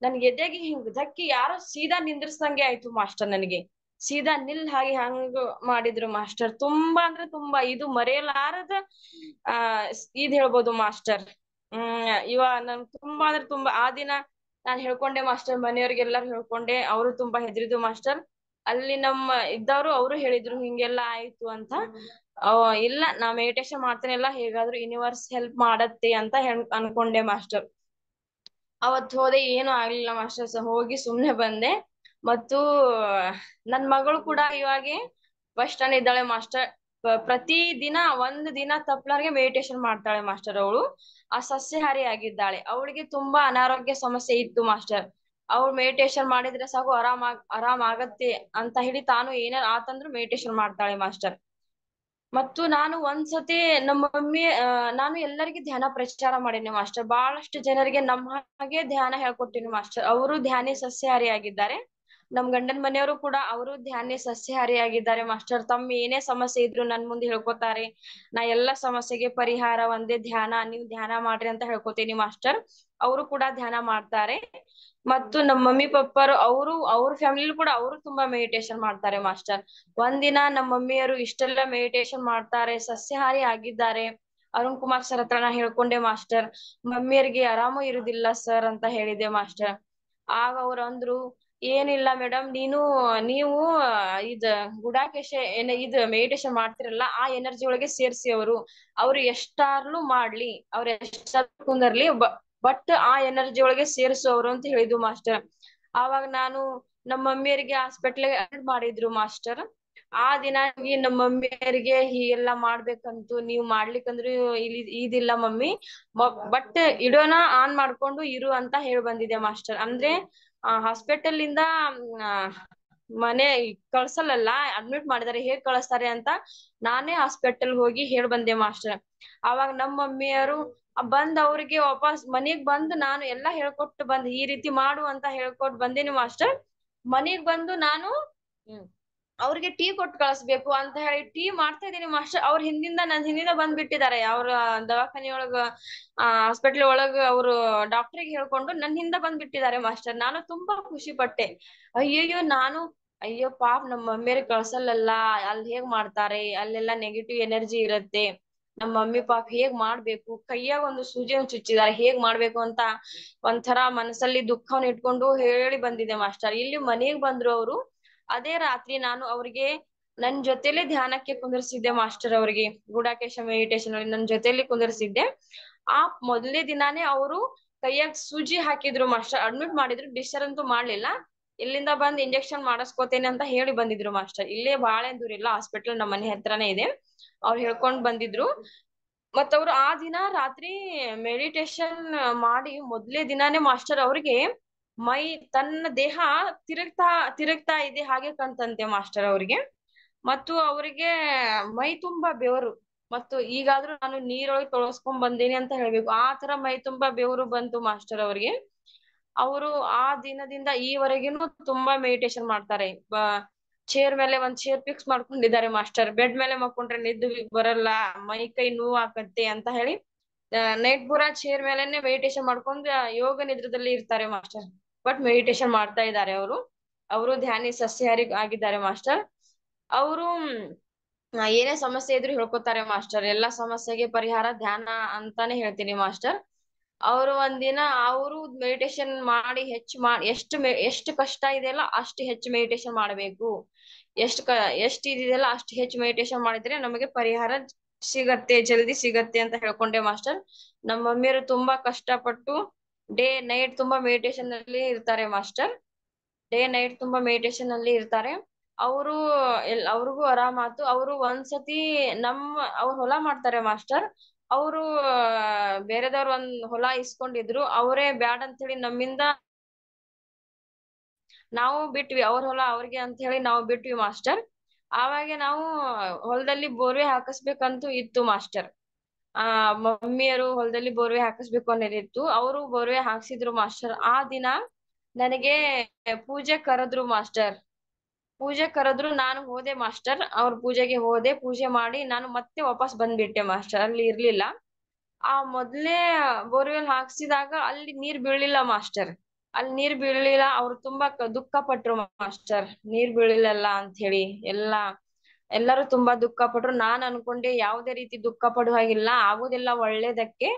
ನನ್ಗೆ ಎದೆಗೆ ಹಿಂಗ್ ಧಕ್ಕಿ ಯಾರೋ ಸೀದಾ ನಿಂದ್ರಸ್ದಂಗೆ ಆಯ್ತು ಮಾಸ್ಟರ್. ನನಗೆ ಸೀದಾ ಹಾಗೆ ಹಂಗ ಮಾಡಿದ್ರು ಮಾಸ್ಟರ್. ತುಂಬಾ ಅಂದ್ರೆ ತುಂಬಾ ಇದು ಮರೆಯಲಾರದ ಇದ್ ಹೇಳ್ಬೋದು ಮಾಸ್ಟರ್. ನನ್ ತುಂಬಾ ಅಂದ್ರೆ ತುಂಬಾ ಆ ದಿನ ನಾನ್ ಹೇಳ್ಕೊಂಡೆ ಮಾಸ್ಟರ್, ಮನೆಯವ್ರಿಗೆಲ್ಲಾರು ಹೇಳ್ಕೊಂಡೆ, ಅವರು ತುಂಬಾ ಹೆದರಿದ್ರು ಮಾಸ್ಟರ್. ಅಲ್ಲಿ ನಮ್ಮ ಇದ್ದವ್ರು ಅವರು ಹೇಳಿದ್ರು ಹಿಂಗೆಲ್ಲಾ ಆಯ್ತು ಅಂತ. ಇಲ್ಲ, ನಾ ಮೆಡಿಟೇಷನ್ ಮಾಡ್ತೇನೆಲ್ಲ, ಹೇಗಾದ್ರು ಯೂನಿವರ್ಸ್ ಹೆಲ್ಪ್ ಮಾಡತ್ತೆ ಅಂತ ಅನ್ಕೊಂಡೆ ಮಾಸ್ಟರ್. ಅವತ್ ಹೋದೆ, ಏನು ಆಗ್ಲಿಲ್ಲ ಮಾಸ್ಟರ್, ಹೋಗಿ ಸುಮ್ನೆ ಬಂದೆ. ಮತ್ತು ನನ್ ಮಗಳು ಕೂಡ ಇವಾಗೆ ಫಸ್ಟ್ ಸ್ಟ್ಯಾಂಡರ್ಡ್ ಇದ್ದಾಳೆ ಮಾಸ್ಟರ್. ಪ್ರತಿ ದಿನ ಒಂದ್ ದಿನ ತಪ್ಪಲಾರ್ಗೆ ಮೆಡಿಟೇಷನ್ ಮಾಡ್ತಾಳೆ ಮಾಸ್ಟರ್. ಅವಳು ಸಸ್ಯಾಹಾರಿ ಆಗಿದ್ದಾಳೆ. ಅವಳಿಗೆ ತುಂಬಾ ಅನಾರೋಗ್ಯ ಸಮಸ್ಯೆ ಇತ್ತು ಮಾಸ್ಟರ್. ಅವ್ಳು ಮೆಡಿಟೇಷನ್ ಮಾಡಿದ್ರೆ ಸಾಕು ಆರಾಮ್ ಆಗತ್ತೆ ಅಂತ ಹೇಳಿ ತಾನು ಏನಾರ ಆತಂದ್ರು ಮೆಡಿಟೇಷನ್ ಮಾಡ್ತಾಳೆ ಮಾಸ್ಟರ್. ಮತ್ತು ನಾನು ಒಂದ್ಸತಿ ನಮ್ಮ ಮಮ್ಮಿ ನಾನು ಎಲ್ಲರಿಗೆ ಧ್ಯಾನ ಪ್ರಚಾರ ಮಾಡೇನಿ ಮಾಸ್ಟರ್. ಬಹಳಷ್ಟು ಜನರಿಗೆ ನಮ್ಮ ಹಾಗೆ ಧ್ಯಾನ ಹೇಳ್ಕೊಟ್ಟಿನಿ ಮಾಸ್ಟರ್. ಅವರು ಧ್ಯಾನಿ ಸಸ್ಯಾಹಾರಿ ಆಗಿದ್ದಾರೆ. ನಮ್ ಗಂಡನ ಮನೆಯವರು ಕೂಡ ಅವರು ಧ್ಯಾನಿ ಸಸ್ಯಾಹಾರಿ ಆಗಿದ್ದಾರೆ ಮಾಸ್ಟರ್. ತಮ್ಮ ಏನೇ ಸಮಸ್ಯೆ ಇದ್ರು ನನ್ ಮುಂದೆ ಹೇಳ್ಕೊತಾರೆ. ನಾ ಎಲ್ಲಾ ಸಮಸ್ಯೆಗೆ ಪರಿಹಾರ ಒಂದೇ ಧ್ಯಾನ, ನೀವು ಧ್ಯಾನ ಮಾಡ್ರಿ ಅಂತ ಹೇಳ್ಕೊತೀನಿ ಮಾಸ್ಟರ್. ಅವರು ಕೂಡ ಧ್ಯಾನ ಮಾಡ್ತಾರೆ. ಮತ್ತು ನಮ್ಮ ಮಮ್ಮಿ ಪಪ್ಪರು ಅವ್ರ ಫ್ಯಾಮಿಲಿ ಕೂಡ ಅವರು ತುಂಬಾ ಮೆಡಿಟೇಷನ್ ಮಾಡ್ತಾರೆ ಮಾಸ್ಟರ್. ಒಂದಿನ ನಮ್ಮ ಮಮ್ಮಿಯರು ಇಷ್ಟೆಲ್ಲ ಮೆಡಿಟೇಷನ್ ಮಾಡ್ತಾರೆ, ಸಸ್ಯಾಹಾರಿ ಆಗಿದ್ದಾರೆ, ಅರುಣ್ ಕುಮಾರ್ ಸರ್ ಹತ್ರ ನಾ ಹೇಳ್ಕೊಂಡೆ ಮಾಸ್ಟರ್. ಮಮ್ಮಿಯರಿಗೆ ಆರಾಮ ಇರುದಿಲ್ಲ ಸರ್ ಅಂತ ಹೇಳಿದೆ ಮಾಸ್ಟರ್. ಆಗ ಅವ್ರು ಅಂದ್ರು, ಏನಿಲ್ಲ ಮೇಡಮ್, ನೀವು ಇದ್ ಗುಡಾಕೇಶ ಇದು ಮೆಡಿಟೇಷನ್ ಮಾಡ್ತಿರಲ್ಲ, ಆ ಎನರ್ಜಿ ಒಳಗೆ ಸೇರ್ಸಿ. ಅವ್ರು ಎಷ್ಟಾರ್ಲು ಮಾಡ್ಲಿ, ಅವ್ರ ಎಷ್ಟಾರ್ಲು ಕುಂದರ್ಲಿ, ಬಟ್ ಆ ಎನರ್ಜಿ ಒಳಗೆ ಸೇರ್ಸು ಅವ್ರು ಅಂತ ಹೇಳಿದ್ರು ಮಾಸ್ಟರ್. ಆವಾಗ ನಾನು ನಮ್ಮ ಮಮ್ಮಿಯರಿಗೆ ಹಾಸ್ಪಿಟ್ಲ್ ಅಡ್ಮಿಟ್ ಮಾಡಿದ್ರು ಮಾಸ್ಟರ್. ಆ ದಿನ ನಮ್ಮ ಮಮ್ಮಿಯರಿಗೆ ಹೀಗೆಲ್ಲಾ ಮಾಡ್ಬೇಕಂತೂ, ನೀವ್ ಮಾಡ್ಲಿಕ್ಕಂದ್ರು ಇದಿಲ್ಲ ಮಮ್ಮಿ, ಬಟ್ ಇಡೋನ ಆನ್ ಮಾಡ್ಕೊಂಡು ಇರು ಅಂತ ಹೇಳಿ ಬಂದಿದೆ ಮಾಸ್ಟರ್. ಅಂದ್ರೆ ಹಾಸ್ಪಿಟಲ್ ಇಂದ ಮನೆ ಕಳ್ಸಲ್ಲ, ಅಡ್ಮಿಟ್ ಮಾಡಿದಾರೆ, ಹೇಗ್ ಕಳಿಸ್ತಾರೆ ಅಂತ ನಾನೇ ಹಾಸ್ಪಿಟಲ್ ಹೋಗಿ ಹೇಳ್ ಬಂದೆ ಮಾಸ್ಟರ್. ಅವಾಗ ನಮ್ಮ ಮಮ್ಮಿಯರು ಬಂದ್ ಅವ್ರಿಗೆ ವಾಪಸ್ ಮನೆಗ್ ಬಂದು ನಾನು ಎಲ್ಲಾ ಹೇಳ್ಕೊಟ್ಟು ಬಂದ್, ಈ ರೀತಿ ಮಾಡು ಅಂತ ಹೇಳ್ಕೊಟ್ ಬಂದೇನಿ ಮಾಸ್ಟರ್. ಮನೆಗ್ ಬಂದು ನಾನು ಅವ್ರಿಗೆ ಟೀ ಕೊಟ್ಟು ಕಳಿಸ್ಬೇಕು ಅಂತ ಹೇಳಿ ಟೀ ಮಾಡ್ತಾ ಇದೀನಿ ಮಾಸ್ಟರ್. ಅವ್ರ ನನ್ ಹಿಂದಿಂದ ಬಂದ್ಬಿಟ್ಟಿದ್ದಾರೆ. ಅವ್ರ ದವಾಖಾನಿಯೊಳಗ ಹಾಸ್ಪಿಟ್ಲ್ ಒಳಗ ಅವರು ಡಾಕ್ಟರ್ಗೆ ಹೇಳ್ಕೊಂಡು ನನ್ ಹಿಂದ ಬಂದ್ಬಿಟ್ಟಿದ್ದಾರೆ ಮಾಸ್ಟರ್. ನಾನು ತುಂಬಾ ಖುಷಿ ಪಟ್ಟೆ. ಅಯ್ಯೋ ಪಾಪ ನಮ್ಮ ಮಮ್ಮಿಯರಿಗೆ ಕಳ್ಸಲ್ಲಲ್ಲ, ಅಲ್ಲಿ ಹೇಗ್ ಮಾಡ್ತಾರೆ, ಅಲ್ಲೆಲ್ಲಾ ನೆಗೆಟಿವ್ ಎನರ್ಜಿ ಇರತ್ತೆ, ನಮ್ಮ ಮಮ್ಮಿ ಪಾಪ ಹೇಗ್ ಮಾಡ್ಬೇಕು, ಕೈಯಾಗ ಒಂದು ಸೂಜಿಯನ್ನು ಚುಚ್ಚಿದ್ದಾರೆ, ಹೇಗ್ ಮಾಡ್ಬೇಕು ಅಂತ ಒಂಥರ ಮನಸ್ಸಲ್ಲಿ ದುಃಖವನ್ನು ಇಟ್ಕೊಂಡು ಹೇಳಿ ಬಂದಿದೆ ಮಾಸ್ಟರ್. ಇಲ್ಲಿ ಮನೆಗ್ ಬಂದ್ರು ಅವರು. ಅದೇ ರಾತ್ರಿ ನಾನು ಅವ್ರಿಗೆ ನನ್ ಜೊತೆಲೆ ಧ್ಯಾನಕ್ಕೆ ಕುಂದರ್ಸಿದ್ದೆ ಮಾಸ್ಟರ್. ಅವ್ರಿಗೆ ಗೂಢಾಕೇಶ ಮೆಡಿಟೇಷನ್ ಅಲ್ಲಿ ನನ್ ಜೊತೆಲಿ ಕುಂದರ್ಸಿದ್ದೆ. ಆ ಮೊದಲನೇ ದಿನಾನೇ ಅವರು ಕೈಯಾಗ ಸೂಜಿ ಹಾಕಿದ್ರು ಮಾಸ್ಟರ್. ಅಡ್ಮಿಟ್ ಮಾಡಿದ್ರು, ಡಿಸ್ಚಾರ್ಜ್ ಅಂತೂ ಮಾಡ್ಲಿಲ್ಲ. ಇಲ್ಲಿಂದ ಬಂದ್ ಇಂಜೆಕ್ಷನ್ ಮಾಡಿಸ್ಕೋತೇನೆ ಅಂತ ಹೇಳಿ ಬಂದಿದ್ರು ಮಾಸ್ಟರ್. ಇಲ್ಲೇ ಬಾಳ ದೂರ ಇಲ್ಲ, ಹಾಸ್ಪಿಟಲ್ ನಮ್ಮ ಮನೆ ಹತ್ರನೇ ಇದೆ. ಅವ್ರು ಹೇಳ್ಕೊಂಡ್ ಬಂದಿದ್ರು. ಮತ್ತವ್ರು ಆ ದಿನ ರಾತ್ರಿ ಮೆಡಿಟೇಷನ್ ಮಾಡಿ ಮೊದ್ಲೇ ದಿನಾನೇ ಮಾಸ್ಟರ್ ಅವ್ರಿಗೆ ತನ್ನ ದೇಹ ತಿರುಗ್ತಾ ಇದೆ ಹಾಗೆ ಕಾಣ್ತಂತೆ ಮಾಸ್ಟರ್ ಅವ್ರಿಗೆ. ಮತ್ತು ಅವರಿಗೆ ಮೈ ತುಂಬಾ ಬೆವರು, ಮತ್ತು ಈಗಾದ್ರೂ ನಾನು ನೀರೊಳಗೆ ತೊಳಸ್ಕೊಂಡ್ ಬಂದೇನಿ ಅಂತ ಹೇಳ್ಬೇಕು, ಆ ತರ ಮೈ ತುಂಬಾ ಬೆವರು ಬಂತು ಮಾಸ್ಟರ್ ಅವ್ರಿಗೆ. ಅವರು ಆ ದಿನದಿಂದ ಈವರೆಗಿನೂ ತುಂಬಾ ಮೆಡಿಟೇಷನ್ ಮಾಡ್ತಾರೆ. ಚೇರ್ ಮೇಲೆ ಒಂದ್ ಚೇರ್ ಫಿಕ್ಸ್ ಮಾಡ್ಕೊಂಡಿದ್ದಾರೆ ಮಾಸ್ಟರ್. ಬೆಡ್ ಮೇಲೆ ಮಕ್ಕೊಂಡ್ರೆ ನಿದ್ದು ಬರಲ್ಲ, ಮೈ ಕೈ ನೋವು ಆಕತ್ತೆ ಅಂತ ಹೇಳಿ ನೈಟ್ ಪೂರಾ ಚೇರ್ ಮೇಲೆನೆ ಮೆಡಿಟೇಷನ್ ಮಾಡ್ಕೊಂಡು ಯೋಗ ನಿದ್ರದಲ್ಲಿ ಇರ್ತಾರೆ ಮಾಸ್ಟರ್. ಬಟ್ ಮೆಡಿಟೇಷನ್ ಮಾಡ್ತಾ ಇದ್ದಾರೆ ಅವರು ಧ್ಯಾನಿ ಸಸ್ಯಾಹಾರಿ ಆಗಿದ್ದಾರೆ ಮಾಸ್ಟರ್. ಅವರು ಏನೇ ಸಮಸ್ಯೆ ಇದ್ರು ಹೇಳ್ಕೊತಾರೆ ಮಾಸ್ಟರ್. ಎಲ್ಲಾ ಸಮಸ್ಯೆಗೆ ಪರಿಹಾರ ಧ್ಯಾನ ಅಂತಾನೆ ಹೇಳ್ತೀನಿ ಮಾಸ್ಟರ್. ಅವರು ಒಂದಿನ ಅವರು ಮೆಡಿಟೇಷನ್ ಮಾಡಿ ಎಷ್ಟು ಕಷ್ಟ ಇದೆಯಲ್ಲ ಅಷ್ಟು ಹೆಚ್ಚು ಮೆಡಿಟೇಷನ್ ಮಾಡ್ಬೇಕು, ಎಷ್ಟು ಇದೆಯಲ್ಲ ಅಷ್ಟು ಹೆಚ್ಚು ಮೆಡಿಟೇಷನ್ ಮಾಡಿದ್ರೆ ನಮಗೆ ಪರಿಹಾರ ಸಿಗತ್ತೆ, ಜಲ್ದಿ ಸಿಗತ್ತೆ ಅಂತ ಹೇಳ್ಕೊಂಡೆ ಮಾಸ್ಟರ್. ನಮ್ಮ ಮಮ್ಮಿಯರು ತುಂಬಾ ಕಷ್ಟಪಟ್ಟು ಡೇ ನೈಟ್ ತುಂಬಾ ಮೆಡಿಟೇಷನ್ ಅಲ್ಲಿ ಇರ್ತಾರೆ ಮಾಸ್ಟರ್. ಡೇ ನೈಟ್ ತುಂಬಾ ಮೆಡಿಟೇಷನ್ ಅಲ್ಲಿ ಇರ್ತಾರೆ. ಅವ್ರಿಗೂ ಆರಾಮಾತು. ಅವರು ಒಂದ್ಸತಿ ಅವ್ರು ಹೊಲ ಮಾಡ್ತಾರೆ ಮಾಸ್ಟರ್. ಅವರು ಬೇರೆದವ್ರ ಒಂದ್ ಹೊಲ ಇಸ್ಕೊಂಡಿದ್ರು. ಅವರೇ ಬ್ಯಾಡ್ ಅಂತ ಹೇಳಿ ನಮ್ಮಿಂದ ನಾವು ಬಿಟ್ವಿ, ಅವ್ರ ಹೊಲ ಅವ್ರಿಗೆ ಅಂತ ಹೇಳಿ ನಾವು ಬಿಟ್ವಿ ಮಾಸ್ಟರ್. ಆವಾಗ ನಾವು ಹೊಲದಲ್ಲಿ ಬೋರ್ವೆ ಹಾಕಿಸ್ಬೇಕಂತೂ ಇತ್ತು ಮಾಸ್ಟರ್. ಮಮ್ಮಿಯರು ಹೊಲದಲ್ಲಿ ಬೋರ್ವೆ ಹಾಕಿಸ್ಬೇಕು ಅನ್ನೋದಿತ್ತು. ಅವರು ಬೋರ್ವೆ ಹಾಕ್ಸಿದ್ರು ಮಾಸ್ಟರ್. ಆ ದಿನ ನನಗೆ ಪೂಜೆ ಕರೆದ್ರು ಮಾಸ್ಟರ್. ನಾನು ಹೋದೆ ಮಾಸ್ಟರ್. ಅವ್ರ ಪೂಜೆಗೆ ಹೋದೆ, ಪೂಜೆ ಮಾಡಿ ನಾನು ಮತ್ತೆ ವಾಪಸ್ ಬಂದ್ಬಿಟ್ಟೆ ಮಾಸ್ಟರ್. ಅಲ್ಲಿ ಇರ್ಲಿಲ್ಲ. ಆ ಮೊದ್ಲೇ ಬೋರ್ವೆಲ್ ಹಾಕ್ಸಿದಾಗ ಅಲ್ಲಿ ನೀರ್ ಬೀಳಿಲ್ಲ ಮಾಸ್ಟರ್. ಅವ್ರು ತುಂಬಾ ದುಃಖ ಪಟ್ರು ಮಾಸ್ಟರ್, ನೀರ್ ಬೀಳಿಲ್ಲಲ್ಲ ಅಂತ ಹೇಳಿ. ಎಲ್ಲರೂ ತುಂಬಾ ದುಃಖ ಪಟ್ರು. ನಾನ್ ಅನ್ಕೊಂಡೆ ಯಾವುದೇ ರೀತಿ ದುಃಖ ಪಡುವ ಹಾಗಿಲ್ಲ, ಆಗುದೆಲ್ಲ ಒಳ್ಳೇದಕ್ಕೆ,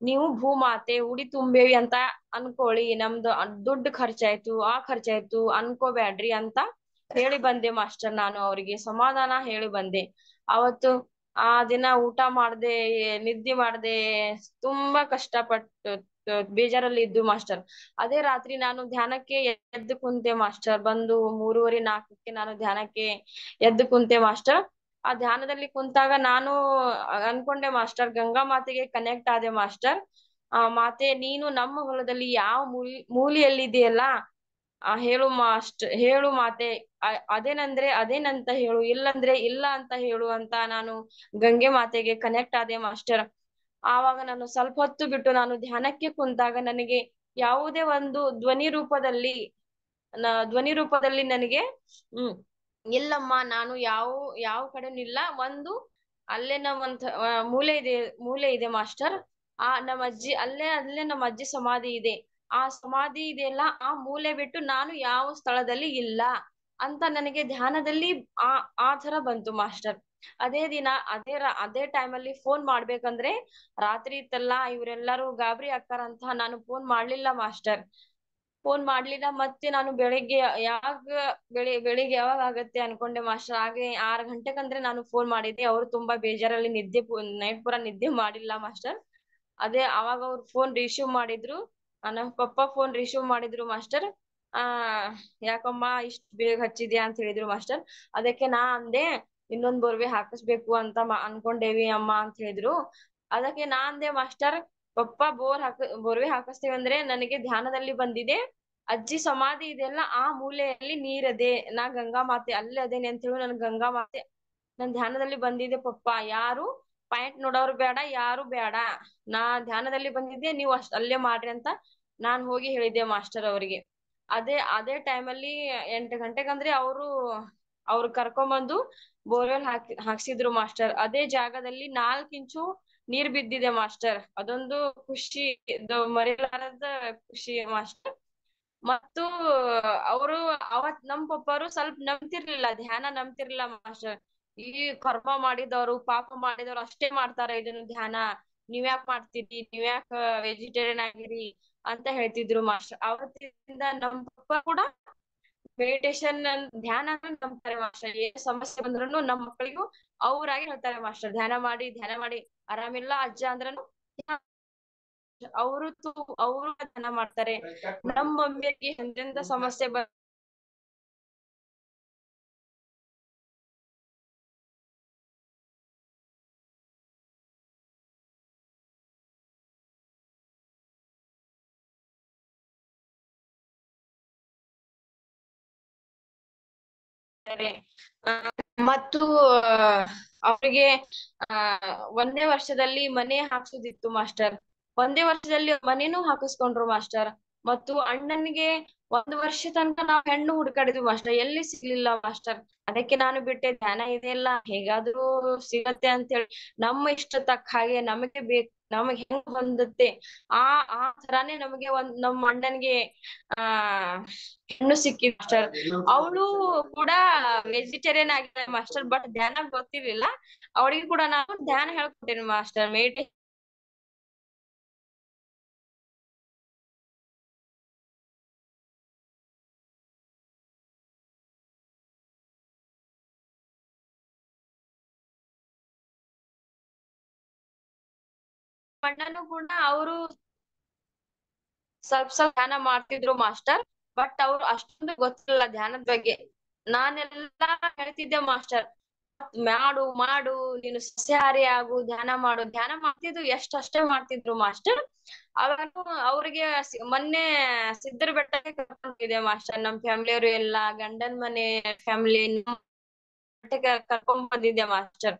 ನೀವು ಭೂಮಾತೆ ಉಡಿ ತುಂಬೇವಿ ಅಂತ ಅನ್ಕೊಳ್ಳಿ, ನಮ್ದು ದುಡ್ಡು ಖರ್ಚಾಯ್ತು, ಆ ಖರ್ಚಾಯ್ತು ಅನ್ಕೋಬ್ಯಾಡ್ರಿ ಅಂತ ಹೇಳಿ ಬಂದೆ ಮಾಸ್ಟರ್. ನಾನು ಅವರಿಗೆ ಸಮಾಧಾನ ಹೇಳಿ ಬಂದೆ. ಅವತ್ತು ಆ ದಿನ ಊಟ ಮಾಡ್ದೆ, ನಿದ್ದೆ ಮಾಡ್ದೆ, ತುಂಬಾ ಕಷ್ಟಪಟ್ಟು ಬೇಜಾರಲ್ಲಿ ಇದ್ದು ಮಾಸ್ಟರ್. ಅದೇ ರಾತ್ರಿ ನಾನು ಧ್ಯಾನಕ್ಕೆ ಎದ್ದು ಕುಂತೆ ಮಾಸ್ಟರ್. ಬಂದು 3:30, 4ಕ್ಕೆ ನಾನು ಧ್ಯಾನಕ್ಕೆ ಎದ್ದು ಕುಂತೆ ಮಾಸ್ಟರ್. ಆ ಧ್ಯಾನದಲ್ಲಿ ಕುಂತಾಗ ನಾನು ಅನ್ಕೊಂಡೆ ಮಾಸ್ಟರ್, ಗಂಗಾ ಮಾತೆಗೆ ಕನೆಕ್ಟ್ ಆದೆ ಮಾಸ್ಟರ್. ಮಾತೆ, ನೀನು ನಮ್ಮ ಹೊಲದಲ್ಲಿ ಯಾವ ಮೂಲೆಯಲ್ಲಿದೆಯಲ್ಲ ಹೇಳು ಮಾತೆ, ಅದೇನಂದ್ರೆ ಅದೇನಂತ ಹೇಳು, ಇಲ್ಲಂದ್ರೆ ಇಲ್ಲ ಅಂತ ಹೇಳು ಅಂತ ನಾನು ಗಂಗೆ ಮಾತೆಗೆ ಕನೆಕ್ಟ್ ಆದೆ ಮಾಸ್ಟರ್. ಆವಾಗ ನಾನು ಸ್ವಲ್ಪ ಹೊತ್ತು ಬಿಟ್ಟು ನಾನು ಧ್ಯಾನಕ್ಕೆ ಕುಂತಾಗ ನನಗೆ ಯಾವುದೇ ಒಂದು ಧ್ವನಿ ರೂಪದಲ್ಲಿ ನನಗೆ ಇಲ್ಲಮ್ಮ, ನಾನು ಯಾವ ಕಡೆನೂ ಇಲ್ಲ, ಅಲ್ಲೇ ಮೂಲೆ ಇದೆ ಮಾಸ್ಟರ್. ಅಲ್ಲೇ ನಮ್ಮ ಅಜ್ಜಿ ಸಮಾಧಿ ಇದೆ. ಆ ಸಮಾಧಿ ಇದೆಯಲ್ಲ, ಆ ಮೂಲೆ ಬಿಟ್ಟು ನಾನು ಯಾವ ಸ್ಥಳದಲ್ಲಿ ಇಲ್ಲ ಅಂತ ನನಗೆ ಧ್ಯಾನದಲ್ಲಿ ಆ ತರ ಬಂತು ಮಾಸ್ಟರ್. ಅದೇ ದಿನ ಅದೇ ಟೈಮ್ ಅಲ್ಲಿ ಫೋನ್ ಮಾಡ್ಬೇಕಂದ್ರೆ ರಾತ್ರಿ ಇತ್ತಲ್ಲ, ಇವ್ರೆಲ್ಲಾರು ಗಾಬರಿ ಆಗ್ತಾರಂತ ನಾನು ಫೋನ್ ಮಾಡ್ಲಿಲ್ಲ ಮಾಸ್ಟರ್. ಫೋನ್ ಮಾಡ್ಲಿಲ್ಲ. ಮತ್ತೆ ನಾನು ಬೆಳಿಗ್ಗೆ ಬೆಳಿಗ್ಗೆ ಯಾವಾಗ ಆಗತ್ತೆ ಅನ್ಕೊಂಡೆ ಮಾಸ್ಟರ್. ಹಾಗೆ 6 ಗಂಟೆಗಂದ್ರೆ ನಾನು ಫೋನ್ ಮಾಡಿದ್ದೆ. ಅವ್ರು ತುಂಬಾ ಬೇಜಾರಲ್ಲಿ ನೈಟ್ ಪೂರ ನಿದ್ದೆ ಮಾಡಿಲ್ಲ ಮಾಸ್ಟರ್. ಅದೇ ಅವಾಗ ಅವ್ರು ಫೋನ್ ರಿಸೀವ್ ಮಾಡಿದ್ರು. ನಮ್ಮ ಪಪ್ಪ ಫೋನ್ ರಿಸೀವ್ ಮಾಡಿದ್ರು ಮಾಸ್ಟರ್. ಆ ಯಾಕಮ್ಮ ಇಷ್ಟ್ ಬೇಗ ಹಚ್ಚಿದ್ಯಾ ಅಂತ ಹೇಳಿದ್ರು ಮಾಸ್ಟರ್. ಅದಕ್ಕೆ ನಾ ಅಂದೆ, ಇನ್ನೊಂದ್ ಬೋರ್ವೆ ಹಾಕಿಸ್ಬೇಕು ಅಂತ ಅನ್ಕೊಂಡೇವಿ ಅಮ್ಮ ಅಂತ ಹೇಳಿದ್ರು. ಅದಕ್ಕೆ ನಾ ಅಂದೆ ಮಾಸ್ಟರ್, ಪಪ್ಪ ಬೋರ್ವೆ ಹಾಕಿಸ್ತೀವಿ ಅಂದ್ರೆ ನನಗೆ ಧ್ಯಾನದಲ್ಲಿ ಬಂದಿದೆ, ಅಜ್ಜಿ ಸಮಾಧಿ ಇದೆಯಲ್ಲ ಆ ಮೂಲೆಯಲ್ಲಿ ನೀರದೆ, ನಾ ಗಂಗಾ ಮಾತೆ ಅಲ್ಲಿ ಅದೇನೆ ಅಂತ ಹೇಳಿ ನನ್ ಗಂಗಾ ಮಾತೆ ನನ್ ಧ್ಯಾನದಲ್ಲಿ ಬಂದಿದೆ ಪಪ್ಪ. ಯಾರು ಪಾಯಿಂಟ್ ನೋಡೋರು ಬೇಡ, ಯಾರು ಬೇಡ, ನಾ ಧ್ಯಾನದಲ್ಲಿ ಬಂದಿದ್ದೆ, ನೀವು ಅಲ್ಲೇ ಮಾಡ್ರಿ ಅಂತ ನಾನ್ ಹೋಗಿ ಹೇಳಿದ್ದೆ ಮಾಸ್ಟರ್ ಅವರಿಗೆ. ಅದೇ ಟೈಮಲ್ಲಿ 8 ಗಂಟೆಗಂದ್ರೆ ಅವ್ರು ಕರ್ಕೊಂಬಂದು ಬೋರ್ವೆಲ್ ಹಾಕ್ಸಿದ್ರು ಮಾಸ್ಟರ್. ಅದೇ ಜಾಗದಲ್ಲಿ 4 ಇಂಚು ನೀರ್ ಬಿದ್ದಿದೆ ಮಾಸ್ಟರ್. ಅದೊಂದು ಖುಷಿ, ಮರೆಯಲಾರದ ಖುಷಿ ಮಾಸ್ಟರ್. ಮತ್ತು ಅವರು ಅವತ್ ನಮ್ ಪಪ್ಪರು ಸ್ವಲ್ಪ ಧ್ಯಾನ ನಂಬ್ತಿರ್ಲಿಲ್ಲ ಮಾಸ್ಟರ್. ಈ ಕರ್ಮ ಮಾಡಿದವರು, ಪಾಪ ಮಾಡಿದವರು ಅಷ್ಟೇ ಮಾಡ್ತಾರೆ ಇದನ್ನು ಧ್ಯಾನ, ನೀವ್ಯಾಕ್ ಮಾಡ್ತೀರಿ, ನೀವ್ಯಾಕ ವೆಜಿಟೇರಿಯನ್ ಆಗಿರಿ ಅಂತ ಹೇಳ್ತಿದ್ರು ಮಾಸ್ಟರ್. ಅವತ್ತಿಂದ ನಮ್ ಪಪ್ಪ ಕೂಡ ಮೆಡಿಟೇಷನ್ ಧ್ಯಾನ ನಂಬ್ತಾರೆ ಮಾಸ್ಟರ್. ಏನ್ ಸಮಸ್ಯೆ ಬಂದ್ರು ನಮ್ ಮಕ್ಕಳಿಗೂ ಅವ್ರಾಗಿ ಹೇಳ್ತಾರೆ ಮಾಸ್ಟರ್, ಧ್ಯಾನ ಮಾಡಿ ಆರಾಮಿಲ್ಲ ಅಜ್ಜ ಅಂದ್ರನು ಅವರು ಅವರು ಧ್ಯಾನ ಮಾಡ್ತಾರೆ. ನಮ್ಮ ಮಮ್ಮಿಯರಿಗೆ ಎಂತೆಂತ ಸಮಸ್ಯೆ ಬರ್ತಾರೆ. ಮತ್ತು ಅವ್ರಿಗೆ ಆ 1ನೇ ವರ್ಷದಲ್ಲಿ ಮನೆ ಹಾಕ್ಸುದಿತ್ತು ಮಾಸ್ಟರ್. 1ನೇ ವರ್ಷದಲ್ಲಿ ಮನೇನೂ ಹಾಕಿಸ್ಕೊಂಡ್ರು ಮಾಸ್ಟರ್. ಮತ್ತು ಅಣ್ಣನಿಗೆ 1 ವರ್ಷ ತನಕ ನಾವು ಹೆಣ್ಣು ಹುಡುಕಾಡಿದ್ವಿ ಮಾಸ್ಟರ್, ಎಲ್ಲಿ ಸಿಗ್ಲಿಲ್ಲ ಮಾಸ್ಟರ್. ಅದಕ್ಕೆ ನಾನು ಬಿಟ್ಟೆ, ಧ್ಯಾನ ಇದೆಯಲ್ಲ ಹೇಗಾದ್ರೂ ಸಿಗತ್ತೆ ಅಂತ ಹೇಳಿ ನಮ್ಮ ಇಷ್ಟ ತಕ್ಕ ಹಾಗೆ ನಮಗೆ ಹೆಂಗ್ ಹೊಂದುತ್ತೆ ಆ ಆ ತರಾನೇ ನಮಗೆ ನಮ್ಮ ಅಣ್ಣನ್ಗೆ ಆ ಹೆಣ್ಣು ಸಿಕ್ಕಿದ್ ಮಾಸ್ಟರ್. ಅವಳು ಕೂಡ ವೆಜಿಟೇರಿಯನ್ ಆಗಿದ್ದಾಳೆ ಮಾಸ್ಟರ್, ಬಟ್ ಧ್ಯಾನ ಗೊತ್ತಿರ್ಲಿಲ್ಲ. ಅವಳಿಗೆ ಕೂಡ ನಾನು ಧ್ಯಾನ ಹೇಳ್ಕೊಟ್ಟೇನೆ ಮಾಸ್ಟರ್. ಅಣ್ಣನು ಕೂಡ ಅವರು ಸ್ವಲ್ಪ ಸ್ವಲ್ಪ ಧ್ಯಾನ ಮಾಡ್ತಿದ್ರು ಮಾಸ್ಟರ್, ಬಟ್ ಅವ್ರು ಅಷ್ಟೊಂದು ಗೊತ್ತಿಲ್ಲ ಧ್ಯಾನದ ಬಗ್ಗೆ. ನಾನೆಲ್ಲಾ ಹೇಳ್ತಿದ್ದೆ ಮಾಸ್ಟರ್, ಮಾಡು ಮಾಡು ನೀನು ಸಸ್ಯಾಹಾರಿ ಆಗು, ಧ್ಯಾನ ಮಾಡ್ತಿದ್ರು, ಎಷ್ಟಷ್ಟೇ ಮಾಡ್ತಿದ್ರು ಮಾಸ್ಟರ್. ಅವಾಗ ಅವ್ರಿಗೆ ಮೊನ್ನೆ ಸಿದ್ದರ ಬೆಟ್ಟಕ್ಕೆ ಕರ್ಕೊಂಡ್ ಹೋಗಿದ್ದೆ ಮಾಸ್ಟರ್. ನಮ್ ಫ್ಯಾಮಿಲಿಯವರು ಎಲ್ಲಾ ಗಂಡನ್ ಮನೆ ಫ್ಯಾಮಿಲಿ ಕರ್ಕೊಂಡ್ ಬಂದಿದ್ದೆ ಮಾಸ್ಟರ್.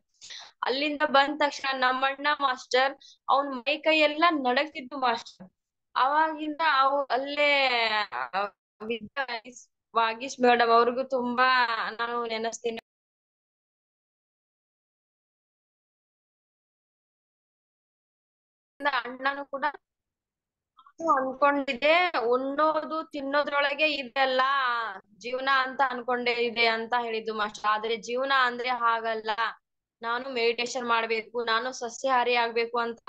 ಅಲ್ಲಿಂದ ಬಂದ ತಕ್ಷಣ ನಮ್ಮಣ್ಣ ಮಾಸ್ಟರ್ ಅವನ್ ಮೈ ಕೈ ಎಲ್ಲಾ ನಡಗ್ತಿದ್ದು ಮಾಸ್ಟರ್. ಅವಾಗಿಂದ ಅಲ್ಲೇ ವಾಗೀಶ್ ಮೇಡಮ್ ಅವ್ರಿಗೂ ತುಂಬಾ ನಾನು ನೆನೆಸ್ತೀನಿ. ಅಣ್ಣನು ಕೂಡ ಅನ್ಕೊಂಡಿದ್ದೆ, ಉಣ್ಣೋದು ತಿನ್ನೋದ್ರೊಳಗೆ ಇದೆಲ್ಲ ಜೀವನ ಅಂತ ಅನ್ಕೊಂಡೆ ಇದೆ ಅಂತ ಹೇಳಿದ್ದು ಮಾಸ್ಟರ್. ಆದ್ರೆ ಜೀವನ ಅಂದ್ರೆ ಹಾಗಲ್ಲ, ನಾನು ಮೆಡಿಟೇಷನ್ ಮಾಡ್ಬೇಕು, ನಾನು ಸಸ್ಯಾಹಾರಿ ಆಗ್ಬೇಕು ಅಂತ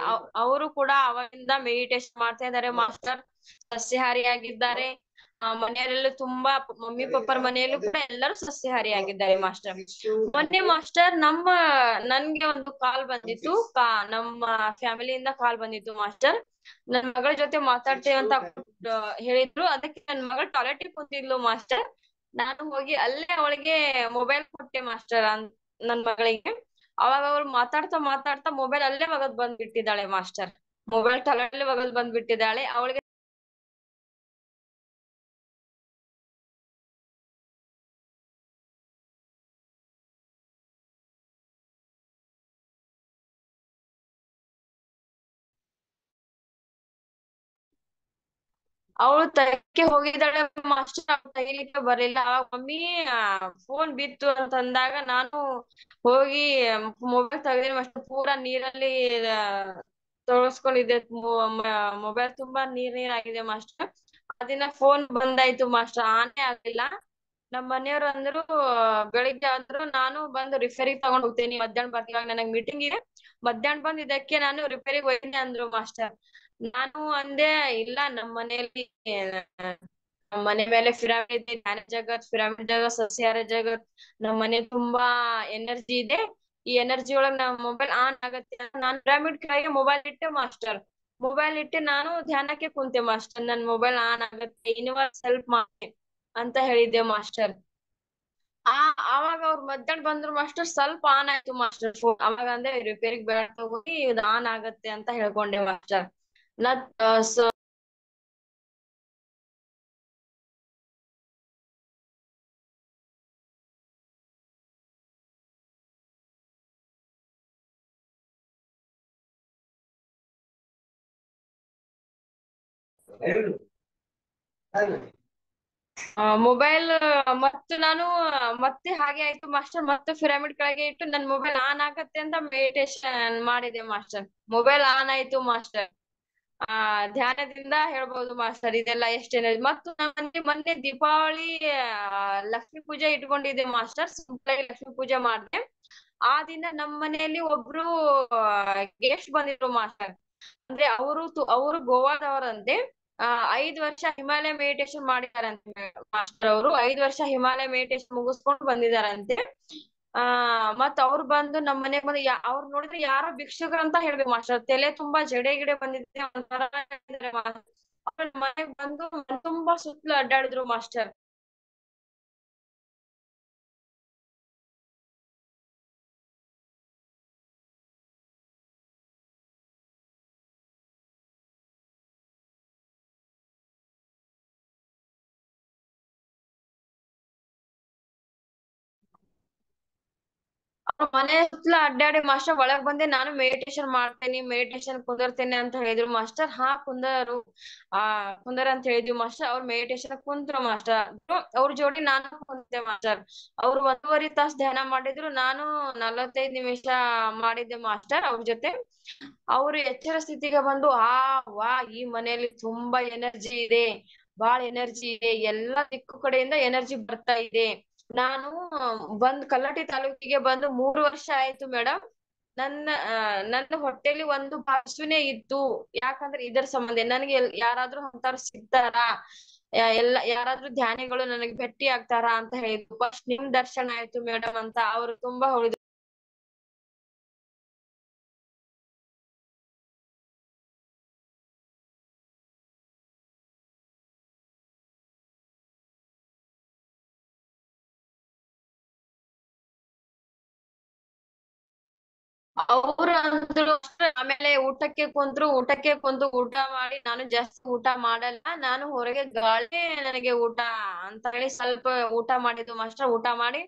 ಅವರು ಕೂಡ ಅವಾಗಿಂದ ಮೆಡಿಟೇಷನ್ ಮಾಡ್ತಾ ಇದ್ದಾರೆ ಮಾಸ್ಟರ್. ಸಸ್ಯಾಹಾರಿ ಆಗಿದ್ದಾರೆ. ಮನೆಯಲ್ಲೆಲ್ಲ ತುಂಬಾ ಮಮ್ಮಿ ಪಪ್ಪರ ಮನೆಯಲ್ಲೂ ಕೂಡ ಎಲ್ಲರೂ ಸಸ್ಯಾಹಾರಿ ಆಗಿದ್ದಾರೆ ಮಾಸ್ಟರ್. ಮೊನ್ನೆ ಮಾಸ್ಟರ್ ನನ್ಗೆ ಒಂದು ಕಾಲ್ ಬಂದಿತ್ತು, ನಮ್ಮ ಫ್ಯಾಮಿಲಿಯಿಂದ ಕಾಲ್ ಬಂದಿತ್ತು ಮಾಸ್ಟರ್. ನನ್ ಮಗಳ ಜೊತೆ ಮಾತಾಡ್ತೇವೆ ಅಂತ ಹೇಳಿದ್ರು. ಅದಕ್ಕೆ ನನ್ ಮಗಳ ಟಾಯ್ಲೆಟ್ ಕುಂತಿದ್ಲು ಮಾಸ್ಟರ್. ನಾನು ಹೋಗಿ ಅಲ್ಲೇ ಅವಳಿಗೆ ಮೊಬೈಲ್ ಕೊಟ್ಟೆ ಮಾಸ್ಟರ್, ನನ್ ಮಗಳಿಗೆ. ಅವಾಗ ಅವಳು ಮಾತಾಡ್ತಾ ಮಾತಾಡ್ತಾ ಮೊಬೈಲ್ ಅಲ್ಲೇ ಒಗದ್ ಬಂದ್ಬಿಟ್ಟಿದ್ದಾಳೆ ಮಾಸ್ಟರ್. ಮೊಬೈಲ್ ಟಾಯ್ಲೆಟ್ ಒಗದ್ ಬಂದ್ಬಿಟ್ಟಿದ್ದಾಳೆ ಅವಳಿಗೆ. ಅವಳು ತೆಗಿಯಕ್ಕೆ ಹೋಗಿದ್ದಾಳೆ ಮಾಸ್ಟರ್, ಅವಳು ತೆಗಿಲಿಕ್ಕೆ ಬರ್ಲಿಲ್ಲ. ಅವಾಗ ಮಮ್ಮಿ ಫೋನ್ ಬಿತ್ತು ಅಂತಂದಾಗ ನಾನು ಹೋಗಿ ಮೊಬೈಲ್ ತೆಗ್ದಿನಿ ಮಾಸ್ಟರ್. ಪೂರಾ ನೀರಲ್ಲಿ ತೊಳಸ್ಕೊಂಡಿದ್ದೆ, ಮೊಬೈಲ್ ತುಂಬಾ ನೀರ್ ಆಗಿದೆ ಮಾಸ್ಟರ್. ಆ ದಿನ ಫೋನ್ ಬಂದಾಯ್ತು ಮಾಸ್ಟರ್, ಆನೇ ಆಗ್ಲಿಲ್ಲ. ನಮ್ ಮನೆಯವ್ರು ಅಂದ್ರು ಬೆಳಿಗ್ಗೆ ಅಂದ್ರು ನಾನು ಬಂದು ರಿಪೇರಿಗೆ ತಗೊಂಡ್ ಹೋಗ್ತೀನಿ ಮಧ್ಯಾಹ್ನ ಬರ್ತೀನಿ ಇವಾಗ ನನಗ್ ಮೀಟಿಂಗ್ ಇದೆ ಮಧ್ಯಾಹ್ನ ಬಂದ್ ಇದಕ್ಕೆ ನಾನು ರಿಪೇರಿಗೆ ಹೋಗ್ತೀನಿ ಅಂದ್ರು ಮಾಸ್ಟರ್. ನಾನು ಅಂದೆ ಇಲ್ಲ ನಮ್ ಮನೆಯಲ್ಲಿ ನಮ್ ಮನೆ ಮೇಲೆ ಪಿರಮಿಡ್ ಇದೆ, ಜ್ಞಾನ ಜಗತ್, ಪಿರಮಿಡ್ ಜಗತ್, ಸಸ್ಯಾಹಾರ ಜಗತ್, ನಮ್ ಮನೆ ತುಂಬಾ ಎನರ್ಜಿ ಇದೆ. ಈ ಎನರ್ಜಿ ಒಳಗ್ ನಮ್ ಮೊಬೈಲ್ ಆನ್ ಆಗತ್ತೆ ಅಂತ ನಾನ್ ಪಿರಮಿಡ್ ಕೆಳಗೆ ಮೊಬೈಲ್ ಇಟ್ಟೆ ಮಾಸ್ಟರ್. ಮೊಬೈಲ್ ಇಟ್ಟು ನಾನು ಧ್ಯಾನಕ್ಕೆ ಕುಂತೆ ಮಾಸ್ಟರ್. ನನ್ ಮೊಬೈಲ್ ಆನ್ ಆಗತ್ತೆ, ಯೂನಿವರ್ಸ್ ಹೆಲ್ಪ್ ಮಾಡಿ ಅಂತ ಹೇಳಿದ್ದೆ ಮಾಸ್ಟರ್. ಆ ಅವಾಗ ಅವ್ರು ಮಧ್ಯಾಹ್ನ ಬಂದ್ರು ಮಾಸ್ಟರ್, ಸ್ವಲ್ಪ ಆನ್ ಆಯ್ತು ಮಾಸ್ಟರ್ ಫೋನ್. ಅವಾಗ ಅಂದ್ರೆ ರಿಪೇರಿಗೆ ಬೇಡ ಹೋಗಿ ಇದು ಆನ್ ಆಗತ್ತೆ ಅಂತ ಹೇಳ್ಕೊಂಡೆ ಮಾಸ್ಟರ್. ನತ್ ಸೊ ಮೊಬೈಲ್ ಮತ್ತು ನಾನು ಮತ್ತೆ ಹಾಗೆ ಆಯ್ತು ಮಾಸ್ಟರ್. ಮತ್ತೆ ಪಿರಮಿಡ್ ಕೆಳಗೆ ಇಟ್ಟು ನನ್ ಮೊಬೈಲ್ ಆನ್ ಆಗತ್ತೆ ಅಂತ ಮೆಡಿಟೇಷನ್ ಮಾಡಿದೆ ಮಾಸ್ಟರ್. ಮೊಬೈಲ್ ಆನ್ ಆಯ್ತು ಮಾಸ್ಟರ್. ಆ ಧ್ಯಾನದಿಂದ ಹೇಳ್ಬಹುದು ಮಾಸ್ಟರ್ ಇದೆಲ್ಲ ಎಷ್ಟೇನ. ಮತ್ತು ನಾನು ಮೊನ್ನೆ ದೀಪಾವಳಿ ಲಕ್ಷ್ಮೀ ಪೂಜೆ ಇಟ್ಕೊಂಡಿದ್ದೆ ಮಾಸ್ಟರ್. ಸಿಂಪಲ್ ಆಗಿ ಲಕ್ಷ್ಮೀ ಪೂಜೆ ಮಾಡ್ದೆ. ಆ ದಿನ ನಮ್ ಮನೆಯಲ್ಲಿ ಒಬ್ರು ಗೆಸ್ಟ್ ಬಂದಿದ್ರು ಮಾಸ್ಟರ್. ಅಂದ್ರೆ ಅವರು ಗೋವಾದವರಂತೆ. 5 ವರ್ಷ ಹಿಮಾಲಯ ಮೆಡಿಟೇಷನ್ ಮಾಡಿದಾರಂತೆ ಮಾಸ್ಟರ್. ಅವರು 5 ವರ್ಷ ಹಿಮಾಲಯ ಮೆಡಿಟೇಷನ್ ಮುಗಿಸ್ಕೊಂಡು ಬಂದಿದಾರಂತೆ. ಆ ಮತ್ ಅವ್ರು ಬಂದು ನಮ್ ಮನೆಗ್ ಬಂದು ಅವ್ರು ನೋಡಿದ್ರೆ ಯಾರೋ ಭಿಕ್ಷುಕರು ಅಂತ ಹೇಳ್ಬೇಕು ಮಾಸ್ಟರ್. ತಲೆ ತುಂಬಾ ಜಡೆ ಗಿಡೆ ಬಂದಿದೆ ಒಂಥರ ಇದಾರೆ ಮಾಸ್ಟರ್. ಅವ್ರು ಮನೆಗ್ ಬಂದು ಮನೆ ತುಂಬಾ ಸುತ್ಲು ಅಡ್ಡಾಡಿದ್ರು ಮಾಸ್ಟರ್. ಅವ್ರ ಮನೆ ಸುತ್ಲ ಅಡ್ಡಾಡಿ ಮಾಸ್ಟರ್ ಒಳಗ್ ಬಂದೆ ನಾನು ಮೆಡಿಟೇಷನ್ ಮಾಡ್ತೇನಿ, ಮೆಡಿಟೇಷನ್ ಕುಂದರ್ತೇನೆ ಅಂತ ಹೇಳಿದ್ರು ಮಾಸ್ಟರ್. ಹಾ ಕುಂದರು ಆ ಕುಂದರ್ ಅಂತ ಹೇಳಿದ್ವಿ ಮಾಸ್ಟರ್. ಅವ್ರು ಮೆಡಿಟೇಷನ್ ಕುಂತ್ರು ಮಾಸ್ಟರ್. ಅವ್ರ ಜೋಡಿ ನಾನು ಕುಂತೆ ಮಾಸ್ಟರ್. ಅವ್ರು 1.5 ತಾಸು ಧ್ಯಾನ ಮಾಡಿದ್ರು, ನಾನು 45 ನಿಮಿಷ ಮಾಡಿದ್ದೆ ಮಾಸ್ಟರ್ ಅವ್ರ ಜೊತೆ. ಅವ್ರು ಎಚ್ಚರ ಸ್ಥಿತಿಗೆ ಬಂದು ವಾ ಈ ಮನೆಯಲ್ಲಿ ತುಂಬಾ ಎನರ್ಜಿ ಇದೆ, ಬಾಳ ಎನರ್ಜಿ ಇದೆ, ಎಲ್ಲಾ ದಿಕ್ಕು ಕಡೆಯಿಂದ ಎನರ್ಜಿ ಬರ್ತಾ ಇದೆ. ನಾನು ಕಲ್ಲಟ್ಟಿ ತಾಲೂಕಿಗೆ ಬಂದು 3 ವರ್ಷ ಆಯ್ತು ಮೇಡಮ್. ನನ್ನ ಹೊಟ್ಟೆಲಿ ಒಂದು ಹಸುನೇ ಇತ್ತು. ಯಾಕಂದ್ರೆ ಇದರ ಸಂಬಂಧ ನನ್ಗೆ ಯಾರಾದ್ರೂ ಅಂತಾರು ಸಿಗ್ತಾರಾ, ಎಲ್ಲ ಯಾರಾದ್ರೂ ಧ್ಯಾನಿಗಳು ನನಗೆ ಭೇಟಿ ಆಗ್ತಾರಾ ಅಂತ ಹೇಳಿದ್ರು. ಫಸ್ಟ್ ನಿಮ್ ದರ್ಶನ ಆಯ್ತು ಮೇಡಮ್ ಅಂತ ಅವ್ರು ತುಂಬಾ ಹೊಳಿದ್ರು. ಅವ್ರು ಅಂದ್ರು ಅಷ್ಟೇ. ಆಮೇಲೆ ಊಟಕ್ಕೆ ಕುಂತು ಊಟ ಮಾಡಿ, ನಾನು ಜಾಸ್ತಿ ಊಟ ಮಾಡಲ್ಲ, ನಾನು ಹೊರಗೆ ಗಾಳಿ ನನಗೆ ಊಟ ಅಂತ ಹೇಳಿ ಸ್ವಲ್ಪ ಊಟ ಮಾಡಿದ್ದು ಮಾಸ್ಟರ್. ಊಟ ಮಾಡಿ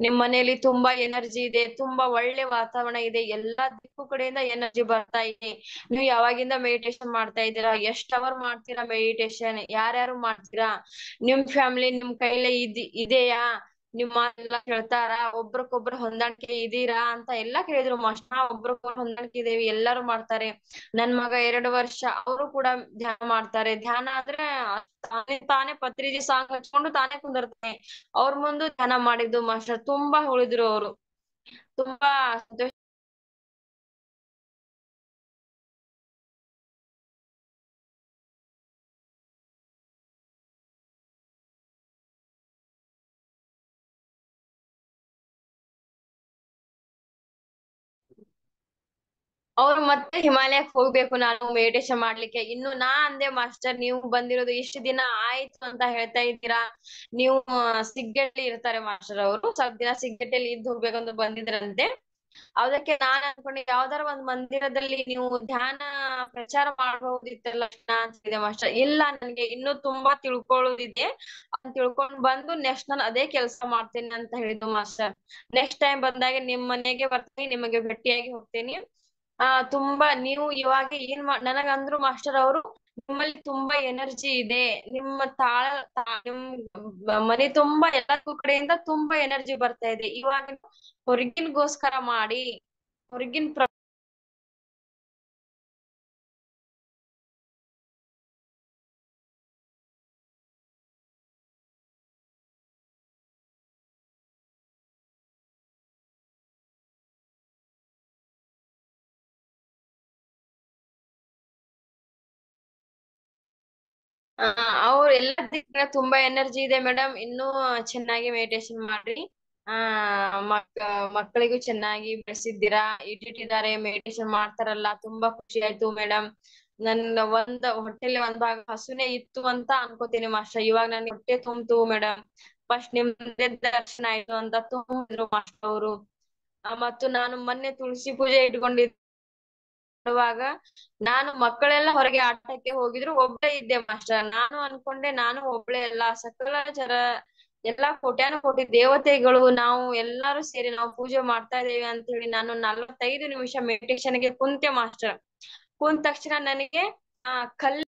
ನಿಮ್ ಮನೆಯಲ್ಲಿ ತುಂಬಾ ಎನರ್ಜಿ ಇದೆ, ತುಂಬಾ ಒಳ್ಳೆ ವಾತಾವರಣ ಇದೆ, ಎಲ್ಲಾ ದಿಕ್ಕು ಕಡೆಯಿಂದ ಎನರ್ಜಿ ಬರ್ತಾ ಇದೆ. ನೀವು ಯಾವಾಗಿಂದ ಮೆಡಿಟೇಷನ್ ಮಾಡ್ತಾ ಇದ್ದೀರಾ, ಎಷ್ಟ್ ಅವರ್ ಮಾಡ್ತೀರಾ ಮೆಡಿಟೇಷನ್, ಯಾರ್ಯಾರು ಮಾಡ್ತೀರಾ, ನಿಮ್ ಫ್ಯಾಮಿಲಿ ನಿಮ್ ಕೈಲೇ ಇದೆಯಾ, ನಿಮ್ ಮಾತೆಲ್ಲ ಕೇಳ್ತಾರ, ಒಬ್ರಕೊಬ್ರು ಹೊಂದಾಣಿಕೆ ಇದೀರಾ ಅಂತ ಎಲ್ಲಾ ಕೇಳಿದ್ರು ಮಾಸ್ಟರ್. ಒಬ್ರಕೊಬ್ರು ಹೊಂದಾಣಿಕೆ ಇದೀವಿ, ಎಲ್ಲಾರು ಮಾಡ್ತಾರೆ. ನನ್ ಮಗ 2 ವರ್ಷ ಅವರು ಕೂಡ ಧ್ಯಾನ ಮಾಡ್ತಾರೆ. ಧ್ಯಾನ ಆದ್ರೆ ತಾನೇ ಪತ್ರಿಜಿ ಸಾಂಗ್ ಹಚ್ಕೊಂಡು ತಾನೇ ಕುಂದಿರ್ತಾನೆ. ಅವ್ರ ಮುಂದು ಧ್ಯಾನ ಮಾಡಿದ್ದು ಮಾಸ್ಟರ್. ತುಂಬಾ ಉಳಿದ್ರು ಅವರು. ತುಂಬಾ ಸಂತೋಷ. ಅವ್ರು ಮತ್ತೆ ಹಿಮಾಲಯಕ್ ಹೋಗ್ಬೇಕು ನಾನು ಮೆಡಿಟೇಷನ್ ಮಾಡ್ಲಿಕ್ಕೆ. ಇನ್ನು ನಾ ಅಂದೆ ಮಾಸ್ಟರ್, ನೀವು ಬಂದಿರೋದು ಇಷ್ಟು ದಿನ ಆಯ್ತು ಅಂತ ಹೇಳ್ತಾ ಇದ್ದೀರಾ. ನೀವು ಸಿಗ್ಗಟ್ಟಿ ಇರ್ತಾರೆ ಮಾಸ್ಟರ್. ಅವರು ಸ್ವಲ್ಪ ದಿನ ಸಿಗ್ಗಟ್ಟೆಲಿ ಇದ್ದು ಹೋಗ್ಬೇಕಂತ ಬಂದಿದ್ರಂತೆ. ಅದಕ್ಕೆ ನಾನ್ ಅನ್ಕೊಂಡೆ ಯಾವ್ದಾರ ಒಂದ್ ಮಂದಿರದಲ್ಲಿ ನೀವು ಧ್ಯಾನ ಪ್ರಚಾರ ಮಾಡಬಹುದಿತ್ತಲ್ಲ ಅಂತ ಇದೆ ಮಾಸ್ಟರ್. ಇಲ್ಲ ನನ್ಗೆ ಇನ್ನೂ ತುಂಬಾ ತಿಳ್ಕೊಳ್ಳೋದಿದೆ, ತಿಳ್ಕೊಂಡ್ ಬಂದು ನೆಕ್ಸ್ಟ್ ನಾನು ಅದೇ ಕೆಲಸ ಮಾಡ್ತೇನೆ ಅಂತ ಹೇಳಿದ್ದು ಮಾಸ್ಟರ್. ನೆಕ್ಸ್ಟ್ ಟೈಮ್ ಬಂದಾಗ ನಿಮ್ ಮನೆಗೆ ಬರ್ತೀನಿ, ನಿಮಗೆ ಭೇಟಿಯಾಗಿ ಹೋಗ್ತೀನಿ. ತುಂಬಾ ನೀವು ಇವಾಗ ನನಗಂದ್ರು ಮಾಸ್ಟರ್ ಅವರು, ನಿಮ್ಮಲ್ಲಿ ತುಂಬಾ ಎನರ್ಜಿ ಇದೆ, ನಿಮ್ಮ ನಿಮ್ ಮನೆ ತುಂಬಾ ಎಲ್ಲದಕ್ಕೂ ಕಡೆಯಿಂದ ತುಂಬಾ ಎನರ್ಜಿ ಬರ್ತಾ ಇದೆ. ಇವಾಗ ಹೊರಗಿನ್ಗೋಸ್ಕರ ಮಾಡಿ, ಹೊರಗಿನ ಅವ್ರ ಎಲ್ಲ ತುಂಬಾ ಎನರ್ಜಿ ಇದೆ ಮೇಡಮ್. ಇನ್ನೂ ಚೆನ್ನಾಗಿ ಮೆಡಿಟೇಷನ್ ಮಾಡ್ರಿ. ಆ ಮಕ್ಕಳಿಗೂ ಚೆನ್ನಾಗಿ ಬೆಳೆಸಿದ್ದೀರಾ, ಇಟ್ಟಿಟ್ಟಿದ್ದಾರೆ, ಮೆಡಿಟೇಷನ್ ಮಾಡ್ತಾರಲ್ಲ, ತುಂಬಾ ಖುಷಿ ಆಯ್ತು ಮೇಡಮ್. ನನ್ನ ಹೊಟ್ಟೆಲಿ ಒಂದ್ ಭಾಗ ಹಸುನೆ ಇತ್ತು ಅಂತ ಅನ್ಕೋತೀನಿ ಮಾಸ್ಟರ್. ಇವಾಗ ನನ್ಗೆ ಹೊಟ್ಟೆ ತುಂಬ್ತು ಮೇಡಮ್. ಫಸ್ಟ್ ನಿಮ್ದೇ ದರ್ಶನ ಆಯ್ತು ಅಂತ ತುಂಬಿದ್ರು ಮಾಸ್ಟರ್ ಅವರು. ಮತ್ತು ನಾನು ಮೊನ್ನೆ ತುಳಸಿ ಪೂಜೆ ಇಟ್ಕೊಂಡಿರುವಾಗ ನಾನು ಮಕ್ಕಳೆಲ್ಲ ಹೊರಗೆ ಆಟಕ್ಕೆ ಹೋಗಿದ್ರು, ಒಬ್ಳೇ ಇದ್ದೆ ಮಾಸ್ಟರ್. ನಾನು ಅನ್ಕೊಂಡೆ ನಾನು ಒಬ್ಳೇ ಅಲ್ಲ, ಸಕಲ ಜನ ಎಲ್ಲಾ ಕೋಟ್ಯಾನು ಕೋಟಿ ದೇವತೆಗಳು ನಾವು ಎಲ್ಲಾರು ಸೇರಿ ನಾವು ಪೂಜೆ ಮಾಡ್ತಾ ಇದ್ದೇವೆ ಅಂತ ಹೇಳಿ ನಾನು 45 ನಿಮಿಷ ಮೆಡಿಟೇಷನ್ ಗೆ ಕುಂತೆ ಮಾಸ್ಟರ್. ಕುಂತ ತಕ್ಷಣ ನನಗೆ ಆ ಕಲ್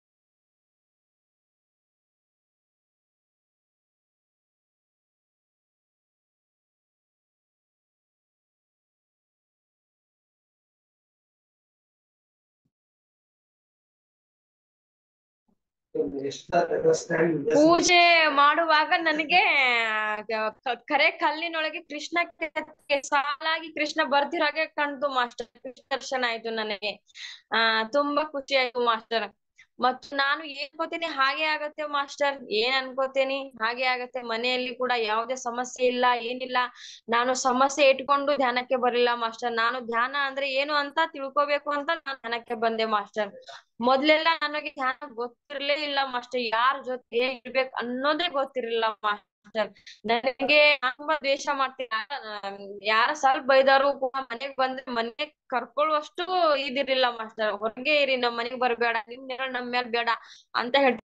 ಪೂಜೆ ಮಾಡುವಾಗ ನನಗೆ ಕರೆ ಕಲ್ಲಿನೊಳಗೆ ಕೃಷ್ಣ ಸಾಲಾಗಿ ಕೃಷ್ಣ ಬರ್ದಿರೋ ಹಾಗೆ ಕಾಣ್ತು ಮಾಸ್ಟರ್. ಕೃಷ್ಣ ದರ್ಶನ ಆಯ್ತು ನನಗೆ. ತುಂಬಾ ಖುಷಿ ಆಯ್ತು ಮಾಸ್ಟರ್. ಮತ್ತು ನಾನು ಏನ್ ಅನ್ಕೋತೀನಿ ಹಾಗೆ ಆಗತ್ತೆ ಮಾಸ್ಟರ್. ಏನ್ ಅನ್ಕೋತೀನಿ ಹಾಗೆ ಆಗತ್ತೆ. ಮನೆಯಲ್ಲಿ ಕೂಡ ಯಾವುದೇ ಸಮಸ್ಯೆ ಇಲ್ಲ, ಏನಿಲ್ಲ. ನಾನು ಸಮಸ್ಯೆ ಇಟ್ಕೊಂಡು ಧ್ಯಾನಕ್ಕೆ ಬರಲಿಲ್ಲ ಮಾಸ್ಟರ್. ನಾನು ಧ್ಯಾನ ಅಂದ್ರೆ ಏನು ಅಂತ ತಿಳ್ಕೊಬೇಕು ಅಂತ ನಾನು ಧ್ಯಾನಕ್ಕೆ ಬಂದೆ ಮಾಸ್ಟರ್. ಮೊದ್ಲೆಲ್ಲ ನನಗೆ ಧ್ಯಾನ ಗೊತ್ತಿರ್ಲೇ ಇಲ್ಲ ಮಾಸ್ಟರ್. ಯಾರ ಜೊತೆ ಹೇಗ್ ಇರ್ಬೇಕು ಅನ್ನೋದೇ ಗೊತ್ತಿರ್ಲಿಲ್ಲ ಮಾಸ್ಟರ್. ನನಗೆ ತುಂಬಾ ದ್ವೇಷ ಮಾಡ್ತೀನಿ. ಯಾರ ಸ್ವಲ್ಪ ಬೈದಾರು ಕೂಡ ಮನೆಗ್ ಬಂದ್ರೆ ಮನೆಗ್ ಕರ್ಕೊಳ್ಳುವಷ್ಟು ಇದಿರ್ಲಿಲ್ಲ ಮಾಸ್ಟರ್. ಹೊರಗೆ ಇರಿ, ನಮ್ ಮನೆಗ್ ಬರ್ಬೇಡ, ನಿಮ್ ನೆರಳು ನಮ್ ಮೇಲ್ ಬೇಡ ಅಂತ ಹೇಳ್ತಾರೆ.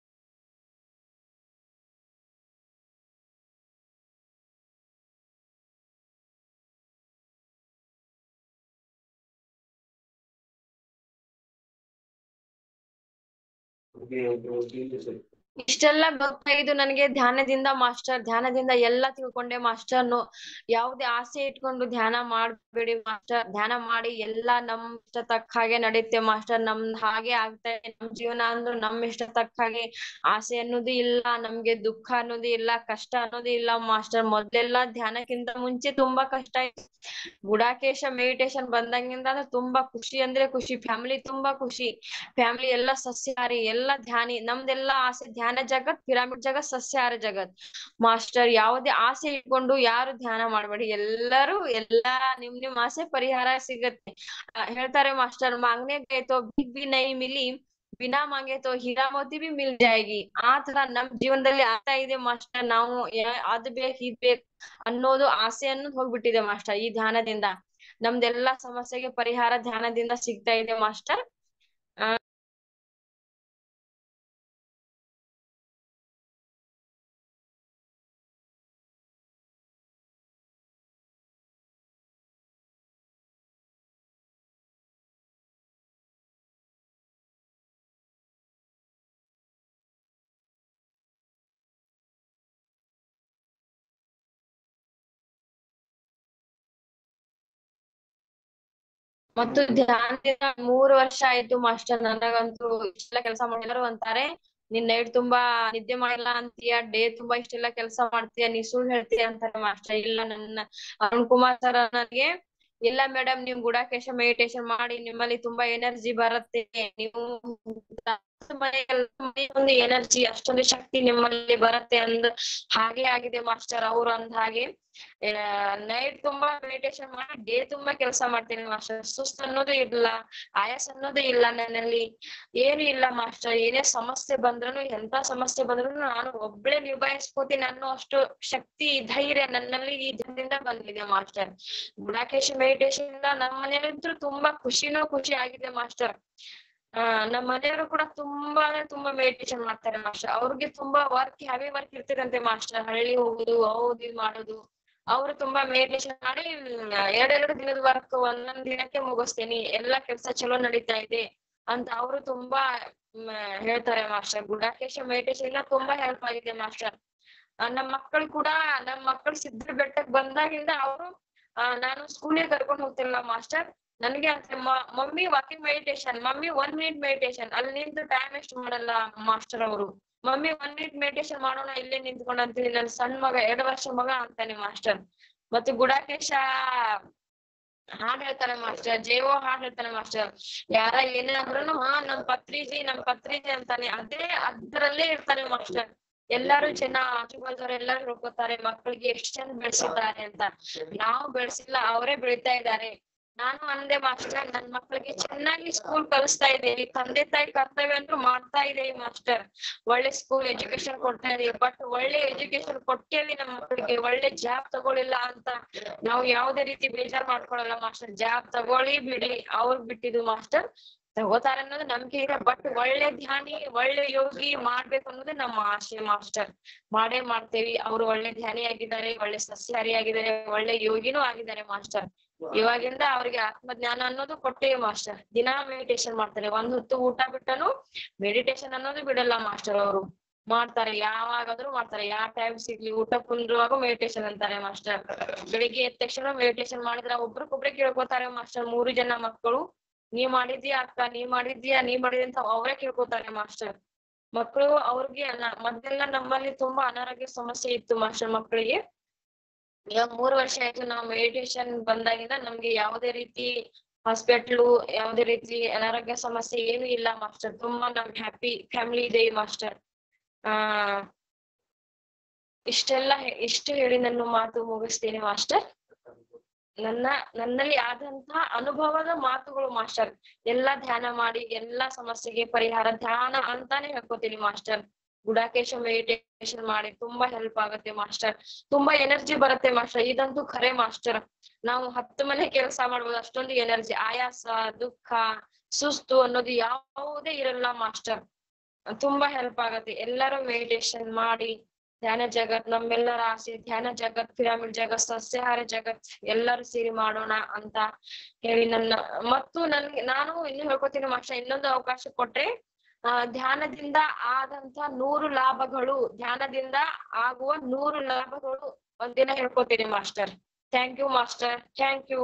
ಇಷ್ಟೆಲ್ಲ ಗೊತ್ತಾಯ್ತು ನನಗೆ ಧ್ಯಾನದಿಂದ ಮಾಸ್ಟರ್. ಧ್ಯಾನದಿಂದ ಎಲ್ಲಾ ತಿಳ್ಕೊಂಡೆ ಮಾಸ್ಟರ್. ಯಾವುದೇ ಆಸೆ ಇಟ್ಕೊಂಡು ಧ್ಯಾನ ಮಾಡ್ಬೇಡಿ ಮಾಸ್ಟರ್. ಧ್ಯಾನ ಮಾಡಿ ಎಲ್ಲಾ ನಮ್ ಇಷ್ಟ ತಕ್ಕ ಹಾಗೆ ನಡೆಯುತ್ತೆ ಮಾಸ್ಟರ್. ನಮ್ದ್ ಹಾಗೆ ಆಗ್ತಾ ಇದೆ. ನಮ್ ಜೀವನ ಅಂದ್ರು ನಮ್ ಇಷ್ಟ ತಕ್ಕ ಹಾಗೆ. ಆಸೆ ಅನ್ನೋದು ಇಲ್ಲ, ನಮ್ಗೆ ದುಃಖ ಅನ್ನೋದು ಇಲ್ಲ, ಕಷ್ಟ ಅನ್ನೋದು ಇಲ್ಲ ಮಾಸ್ಟರ್. ಮೊದ್ಲೆಲ್ಲಾ ಧ್ಯಾನಕ್ಕಿಂತ ಮುಂಚೆ ತುಂಬಾ ಕಷ್ಟ ಇತ್ತು. ಗುಡಾಕೇಶ ಮೆಡಿಟೇಷನ್ ಬಂದಾಗಿಂದ ತುಂಬಾ ಖುಷಿ ಅಂದ್ರೆ ಖುಷಿ. ಫ್ಯಾಮಿಲಿ ತುಂಬಾ ಖುಷಿ. ಫ್ಯಾಮಿಲಿ ಎಲ್ಲಾ ಸಸ್ಯಾಹಾರಿ, ಎಲ್ಲಾ ಧ್ಯಾನಿ. ನಮ್ದೆಲ್ಲಾ ಆಸೆ ಧ್ಯಾನ ಜಗತ್, ಪಿರಾಮಿಡ್ ಜಗತ್, ಸಸ್ಯಾಹಾರಿ ಜಗತ್ ಮಾಸ್ಟರ್. ಯಾವುದೇ ಆಸೆ ಇಟ್ಕೊಂಡು ಯಾರು ಧ್ಯಾನ ಮಾಡ್ಬೇಡಿ. ಎಲ್ಲರೂ ಎಲ್ಲಾ ನಿಮ್ ಆಸೆ ಪರಿಹಾರ ಸಿಗತ್ತೆ. ಹೇಳ್ತಾರೆ ಮಾಸ್ಟರ್, ಮಾಂಗನೆ ಗए तो भीख भी नहीं मिली, ಬಿನಾ ಮಾಂಗೆ ತೋ ಹೀರಾ ಮೋತಿ ಬಿ ಮಿಲ್ ಜಾಯೇಗಿ. ಆ ತರ ನಮ್ ಜೀವನದಲ್ಲಿ ಆಗ್ತಾ ಇದೆ ಮಾಸ್ಟರ್. ನಾವು ಅದ್ ಬೇಕ್ ಇದ್ ಬೇಕ್ ಅನ್ನೋದು ಆಸೆ ಅನ್ನೋದು ಹೋಗ್ಬಿಟ್ಟಿದೆ ಮಾಸ್ಟರ್. ಈ ಧ್ಯಾನದಿಂದ ನಮ್ದೆಲ್ಲಾ ಸಮಸ್ಯೆಗೆ ಪರಿಹಾರ ಧ್ಯಾನದಿಂದ ಸಿಗ್ತಾ ಇದೆ ಮಾಸ್ಟರ್. ಮತ್ತು ಧ್ಯಾನದಿಂದ 3 ವರ್ಷ ಆಯ್ತು ಮಾಸ್ಟರ್. ನನಗಂತೂ ಇಷ್ಟೆಲ್ಲ ಕೆಲಸ ಮಾಡಿದ್ರು ಅಂತಾರೆ, ನೀನ್ ನೈಟ್ ತುಂಬಾ ನಿದ್ದೆ ಮಾಡಿಲ್ಲ ಅಂತೀಯ, ಡೇ ತುಂಬಾ ಇಷ್ಟೆಲ್ಲ ಕೆಲಸ ಮಾಡ್ತೀಯ, ನೀ ಸುಳ್ಳು ಹೇಳ್ತೀಯ ಅಂತಾರೆ ಮಾಸ್ಟರ್. ಇಲ್ಲ, ನನ್ನ ಅರುಣ್ ಕುಮಾರ್ ಸರ್ ನನಗೆ, ಇಲ್ಲ ಮೇಡಮ್, ನೀವು ಗುಡಾಕೇಶ ಮೆಡಿಟೇಷನ್ ಮಾಡಿ, ನಿಮ್ಮಲ್ಲಿ ತುಂಬಾ ಎನರ್ಜಿ ಬರುತ್ತೆ. ನೀವು ಒಂದು ಎನರ್ಜಿ, ಅಷ್ಟೊಂದು ಶಕ್ತಿ ನಿಮ್ಮಲ್ಲಿ ಬರುತ್ತೆ ಅಂದ್ ಹಾಗೆ ಆಗಿದೆ ಮಾಸ್ಟರ್. ಅವ್ರು ಅಂದ ಹಾಗೆ ನೈಟ್ ತುಂಬಾ ಮೆಡಿಟೇಷನ್ ಮಾಡಿ ಡೇ ತುಂಬಾ ಕೆಲಸ ಮಾಡ್ತೀನಿ ಮಾಸ್ಟರ್. ಸುಸ್ತು ಅನ್ನೋದು ಇಲ್ಲ, ಆಯಾಸ ಅನ್ನೋದು ಇಲ್ಲ ನನ್ನಲ್ಲಿ, ಏನು ಇಲ್ಲ ಮಾಸ್ಟರ್. ಏನೇ ಸಮಸ್ಯೆ ಬಂದ್ರು, ಎಂತ ಸಮಸ್ಯೆ ಬಂದ್ರು ನಾನು ಒಬ್ಳೆ ನಿಭಾಯಿಸ್ಕೋತೀನಿ ಅನ್ನೋ ಅಷ್ಟು ಶಕ್ತಿ, ಧೈರ್ಯ ನನ್ನಲ್ಲಿ ಈ ದಿನದಿಂದ ಬಂದಿದೆ ಮಾಸ್ಟರ್. ಗುಡಾಕೇಶ ಮೆಡಿಟೇಷನ್ ಇಂದ ನಮ್ಮ ಮನೆಯಲ್ಲಿದ್ರು ತುಂಬಾ ಖುಷಿ ಆಗಿದೆ ಮಾಸ್ಟರ್. ನಮ್ಮ ಮನೆಯವರು ಕೂಡ ತುಂಬಾ ಅಂದ್ರೆ ತುಂಬಾ ಮೆಡಿಟೇಷನ್ ಮಾಡ್ತಾರೆ ಮಾಸ್ಟರ್. ಅವ್ರಿಗೆ ತುಂಬಾ ಹೆವಿ ವರ್ಕ್ ಇರ್ತಿರಂತೆ ಮಾಸ್ಟರ್. ಹಳ್ಳಿ ಹೋಗುದು, ಹೌದು ಇದು ಮಾಡೋದು. ಅವ್ರು ತುಂಬಾ ಮೆಡಿಟೇಷನ್ ಮಾಡಿ 2 ದಿನದ ವರ್ಕ್ ಒಂದೊಂದ್ ದಿನಕ್ಕೆ ಮುಗಿಸ್ತೇನಿ, ಎಲ್ಲಾ ಕೆಲ್ಸ ಚಲೋ ನಡೀತಾ ಇದೆ ಅಂತ ಅವ್ರು ತುಂಬಾ ಹೇಳ್ತಾರೆ ಮಾಸ್ಟರ್. ಗುಡಾಕೇಶ ಮೆಡಿಟೇಷನ್ ಇಂದ ತುಂಬಾ ಹೆಲ್ಪ್ ಆಗಿದೆ ಮಾಸ್ಟರ್. ನಮ್ ಮಕ್ಕಳು ಸಿದ್ಧರ ಬೆಟ್ಟಕ್ ಬಂದಾಗಿಂದ ಅವರು ನಾನು ಸ್ಕೂಲಿಗೆ ಕರ್ಕೊಂಡು ಹೋಗ್ತಿರಲ್ಲ ಮಾಸ್ಟರ್. ನನ್ಗೆ ಅಂತ mummy walking meditation, mummy 1 minute meditation. ಅಲ್ಲಿ ನಿಂತು ಟೈಮ್ ವೇಸ್ಟ್ ಮಾಡಲ್ಲ ಮಾಸ್ಟರ್ ಅವರು. ಮಮ್ಮಿ 1 ಮಿನಿಟ್ ಮೆಡಿಟೇಷನ್ ಮಾಡೋಣ ಇಲ್ಲೇ ನಿಂತ್ಕೊಂಡು ಅಂತೀನಿ. ನನ್ ಸಣ್ಣ ಮಗ 2 ವರ್ಷ ಮಗ ಅಂತಾನೆ ಮಾಸ್ಟರ್. ಮತ್ತು ಗುಡಾಕೇಶ ಹಾಡ್ ಹೇಳ್ತಾರೆ ಮಾಸ್ಟರ್, ಜೇವೋ ಹಾಡ್ ಹೇಳ್ತಾನೆ ಮಾಸ್ಟರ್. ಯಾರ ಏನೇ ಅಂದ್ರುನು ಹಾ ನಮ್ ಪತ್ರಿಜಿ ಅಂತಾನೆ, ಅದ್ರಲ್ಲೇ ಇರ್ತಾನೆ ಮಾಸ್ಟರ್. ಎಲ್ಲಾರು ಜನ ಆಜು ಬಾಜು ಎಲ್ಲಾರು ಹೇಳ್ಕೊತಾರೆ ಮಕ್ಕಳಿಗೆ ಎಷ್ಟ್ ಚಂದ ಬೆಳ್ಸಿದ್ದಾರೆ ಅಂತ. ನಾವು ಬೆಳ್ಸಿಲ್ಲ, ಅವರೇ ಬೆಳಿತಾ ಇದ್ದಾರೆ. ನಾನು ಅಂದೆ ಮಾಸ್ಟರ್, ನನ್ ಮಕ್ಳಿಗೆ ಚೆನ್ನಾಗಿ ಸ್ಕೂಲ್ ಕಲಿಸ್ತಾ ಇದ್ದೀವಿ, ತಂದೆ ತಾಯಿ ಕರ್ತವ್ಯ ಅಂದ್ರೂ ಮಾಡ್ತಾ ಇದೀವಿ ಮಾಸ್ಟರ್. ಒಳ್ಳೆ ಸ್ಕೂಲ್ ಎಜುಕೇಶನ್ ಕೊಡ್ತಾ ಇದೀವಿ, ಬಟ್ ಒಳ್ಳೆ ಎಜುಕೇಶನ್ ಕೊಟ್ಟೇವಿ ನಮ್ ಮಕ್ಳಿಗೆ, ಒಳ್ಳೆ ಜಾಬ್ ತಗೊಳಿಲ್ಲ ಅಂತ ನಾವು ಯಾವ್ದೇ ರೀತಿ ಬೇಜಾರ್ ಮಾಡ್ಕೊಳಲ್ಲ ಮಾಸ್ಟರ್. ಜಾಬ್ ತಗೊಳ್ಳಿ ಬಿಡಿ ಅವ್ರ್ ಬಿಟ್ಟಿದ್ದು ಮಾಸ್ಟರ್, ತಗೋತಾರೆ ಅನ್ನೋದು ನಂಬಿಕೆ ಇದೆ. ಬಟ್ ಒಳ್ಳೆ ಧ್ಯಾನಿ, ಒಳ್ಳೆ ಯೋಗಿ ಮಾಡ್ಬೇಕು ಅನ್ನೋದೇ ನಮ್ಮ ಆಸೆ ಮಾಸ್ಟರ್. ಮಾಡೇ ಮಾಡ್ತೇವಿ. ಅವ್ರು ಒಳ್ಳೆ ಧ್ಯಾನಿ ಆಗಿದ್ದಾರೆ, ಒಳ್ಳೆ ಸಸ್ಯಹಾರಿ ಆಗಿದ್ದಾರೆ, ಒಳ್ಳೆ ಯೋಗಿನೂ ಆಗಿದ್ದಾರೆ ಮಾಸ್ಟರ್. ಇವಾಗಿಂದ ಅವ್ರಿಗೆ ಆತ್ಮಜ್ಞಾನ ಅನ್ನೋದು ಕೊಟ್ಟೇವಿ ಮಾಸ್ಟರ್. ದಿನಾ ಮೆಡಿಟೇಷನ್ ಮಾಡ್ತಾರೆ, ಒಂದ್ ಹೊತ್ತು ಊಟ ಬಿಟ್ಟನು ಮೆಡಿಟೇಷನ್ ಅನ್ನೋದು ಬಿಡಲ್ಲ ಮಾಸ್ಟರ್. ಅವರು ಮಾಡ್ತಾರೆ, ಯಾವಾಗಾದ್ರೂ ಮಾಡ್ತಾರೆ. ಯಾವ ಟೈಮ್ ಸಿಗ್ಲಿ ಊಟ ಕುಂದ್ರುವಾಗ ಮೆಡಿಟೇಷನ್ ಅಂತಾರೆ ಮಾಸ್ಟರ್. ಬೆಳಿಗ್ಗೆ ಎದ್ದ ತಕ್ಷಣ ಮೆಡಿಟೇಷನ್ ಮಾಡಿದ್ರ ಒಬ್ರಿಗೊಬ್ರೆ ಕೇಳ್ಕೊತಾರೆ ಮಾಸ್ಟರ್. 3 ಜನ ಮಕ್ಕಳು, ನೀ ಮಾಡಿದ್ಯಾ ಅಕ್ಕ, ನೀ ಮಾಡಿದ್ಯಾ ಅಂತ ಅವರೇ ಕೇಳ್ಕೊತಾರೆ ಮಾಸ್ಟರ್. ಮಕ್ಕಳು ಅವ್ರಿಗೆ ಮೊದ್ಲೆಲ್ಲ ನಮ್ಮಲ್ಲಿ ತುಂಬಾ ಅನಾರೋಗ್ಯ ಸಮಸ್ಯೆ ಇತ್ತು ಮಾಸ್ಟರ್ ಮಕ್ಕಳಿಗೆ. ಇವಾಗ 3 ವರ್ಷ ಆಯ್ತು ನಾವು ಮೆಡಿಟೇಷನ್ ಬಂದಾಗಿಂದ ನಮ್ಗೆ ಯಾವುದೇ ರೀತಿ ಹಾಸ್ಪಿಟ್ಲು, ಯಾವುದೇ ರೀತಿ ಅನಾರೋಗ್ಯ ಸಮಸ್ಯೆ ಏನು ಇಲ್ಲ ಮಾಸ್ಟರ್. ತುಂಬಾ ನಮ್ ಹ್ಯಾಪಿ ಫ್ಯಾಮಿಲಿ ಇದೆ ಮಾಸ್ಟರ್. ಆ ಇಷ್ಟು ಹೇಳಿ ನನ್ನ ಮಾತು ಮುಗಿಸ್ತೀನಿ ಮಾಸ್ಟರ್. ನನ್ನಲ್ಲಿ ಆದಂತಹ ಅನುಭವದ ಮಾತುಗಳು ಮಾಸ್ಟರ್. ಎಲ್ಲಾ ಧ್ಯಾನ ಮಾಡಿ ಎಲ್ಲಾ ಸಮಸ್ಯೆಗೆ ಪರಿಹಾರ ಧ್ಯಾನ ಅಂತಾನೆ ಹೇಳ್ಕೊತೀನಿ ಮಾಸ್ಟರ್. ಗುಡಾಕೇಶ ಮೆಡಿಟೇಷನ್ ಮಾಡಿ ತುಂಬಾ ಹೆಲ್ಪ್ ಆಗುತ್ತೆ ಮಾಸ್ಟರ್. ತುಂಬಾ ಎನರ್ಜಿ ಬರುತ್ತೆ ಮಾಸ್ಟರ್, ಇದಂತೂ ಖರೆ ಮಾಸ್ಟರ್. ನಾವು 10 ಮನೆ ಕೆಲಸ ಮಾಡ್ಬೋದು, ಅಷ್ಟೊಂದು ಎನರ್ಜಿ. ಆಯಾಸ, ದುಃಖ, ಸುಸ್ತು ಅನ್ನೋದು ಯಾವುದೇ ಇರಲ್ಲ ಮಾಸ್ಟರ್. ತುಂಬಾ ಹೆಲ್ಪ್ ಆಗತ್ತೆ. ಎಲ್ಲರೂ ಮೆಡಿಟೇಷನ್ ಮಾಡಿ ಧ್ಯಾನ ಜಗತ್, ನಮ್ಮೆಲ್ಲರ ಆಸೆ ಧ್ಯಾನ ಜಗತ್, ಪಿರಮಿಡ್ ಜಗತ್, ಸಸ್ಯಾಹಾರ ಜಗತ್ ಎಲ್ಲರೂ ಸೇರಿ ಮಾಡೋಣ ಅಂತ ಹೇಳಿ ನಾನು ಇನ್ನು ಹೇಳ್ಕೊತೀನಿ ಮಾಸ್ಟರ್. ಇನ್ನೊಂದು ಅವಕಾಶ ಕೊಟ್ರೆ ಧ್ಯಾನದಿಂದ ಆದಂತ 100 ಲಾಭಗಳು, ಧ್ಯಾನದಿಂದ ಆಗುವ 100 ಲಾಭಗಳು ಒಂದಿನ ಹೇಳ್ಕೊತೀನಿ master. Thank you master, thank you.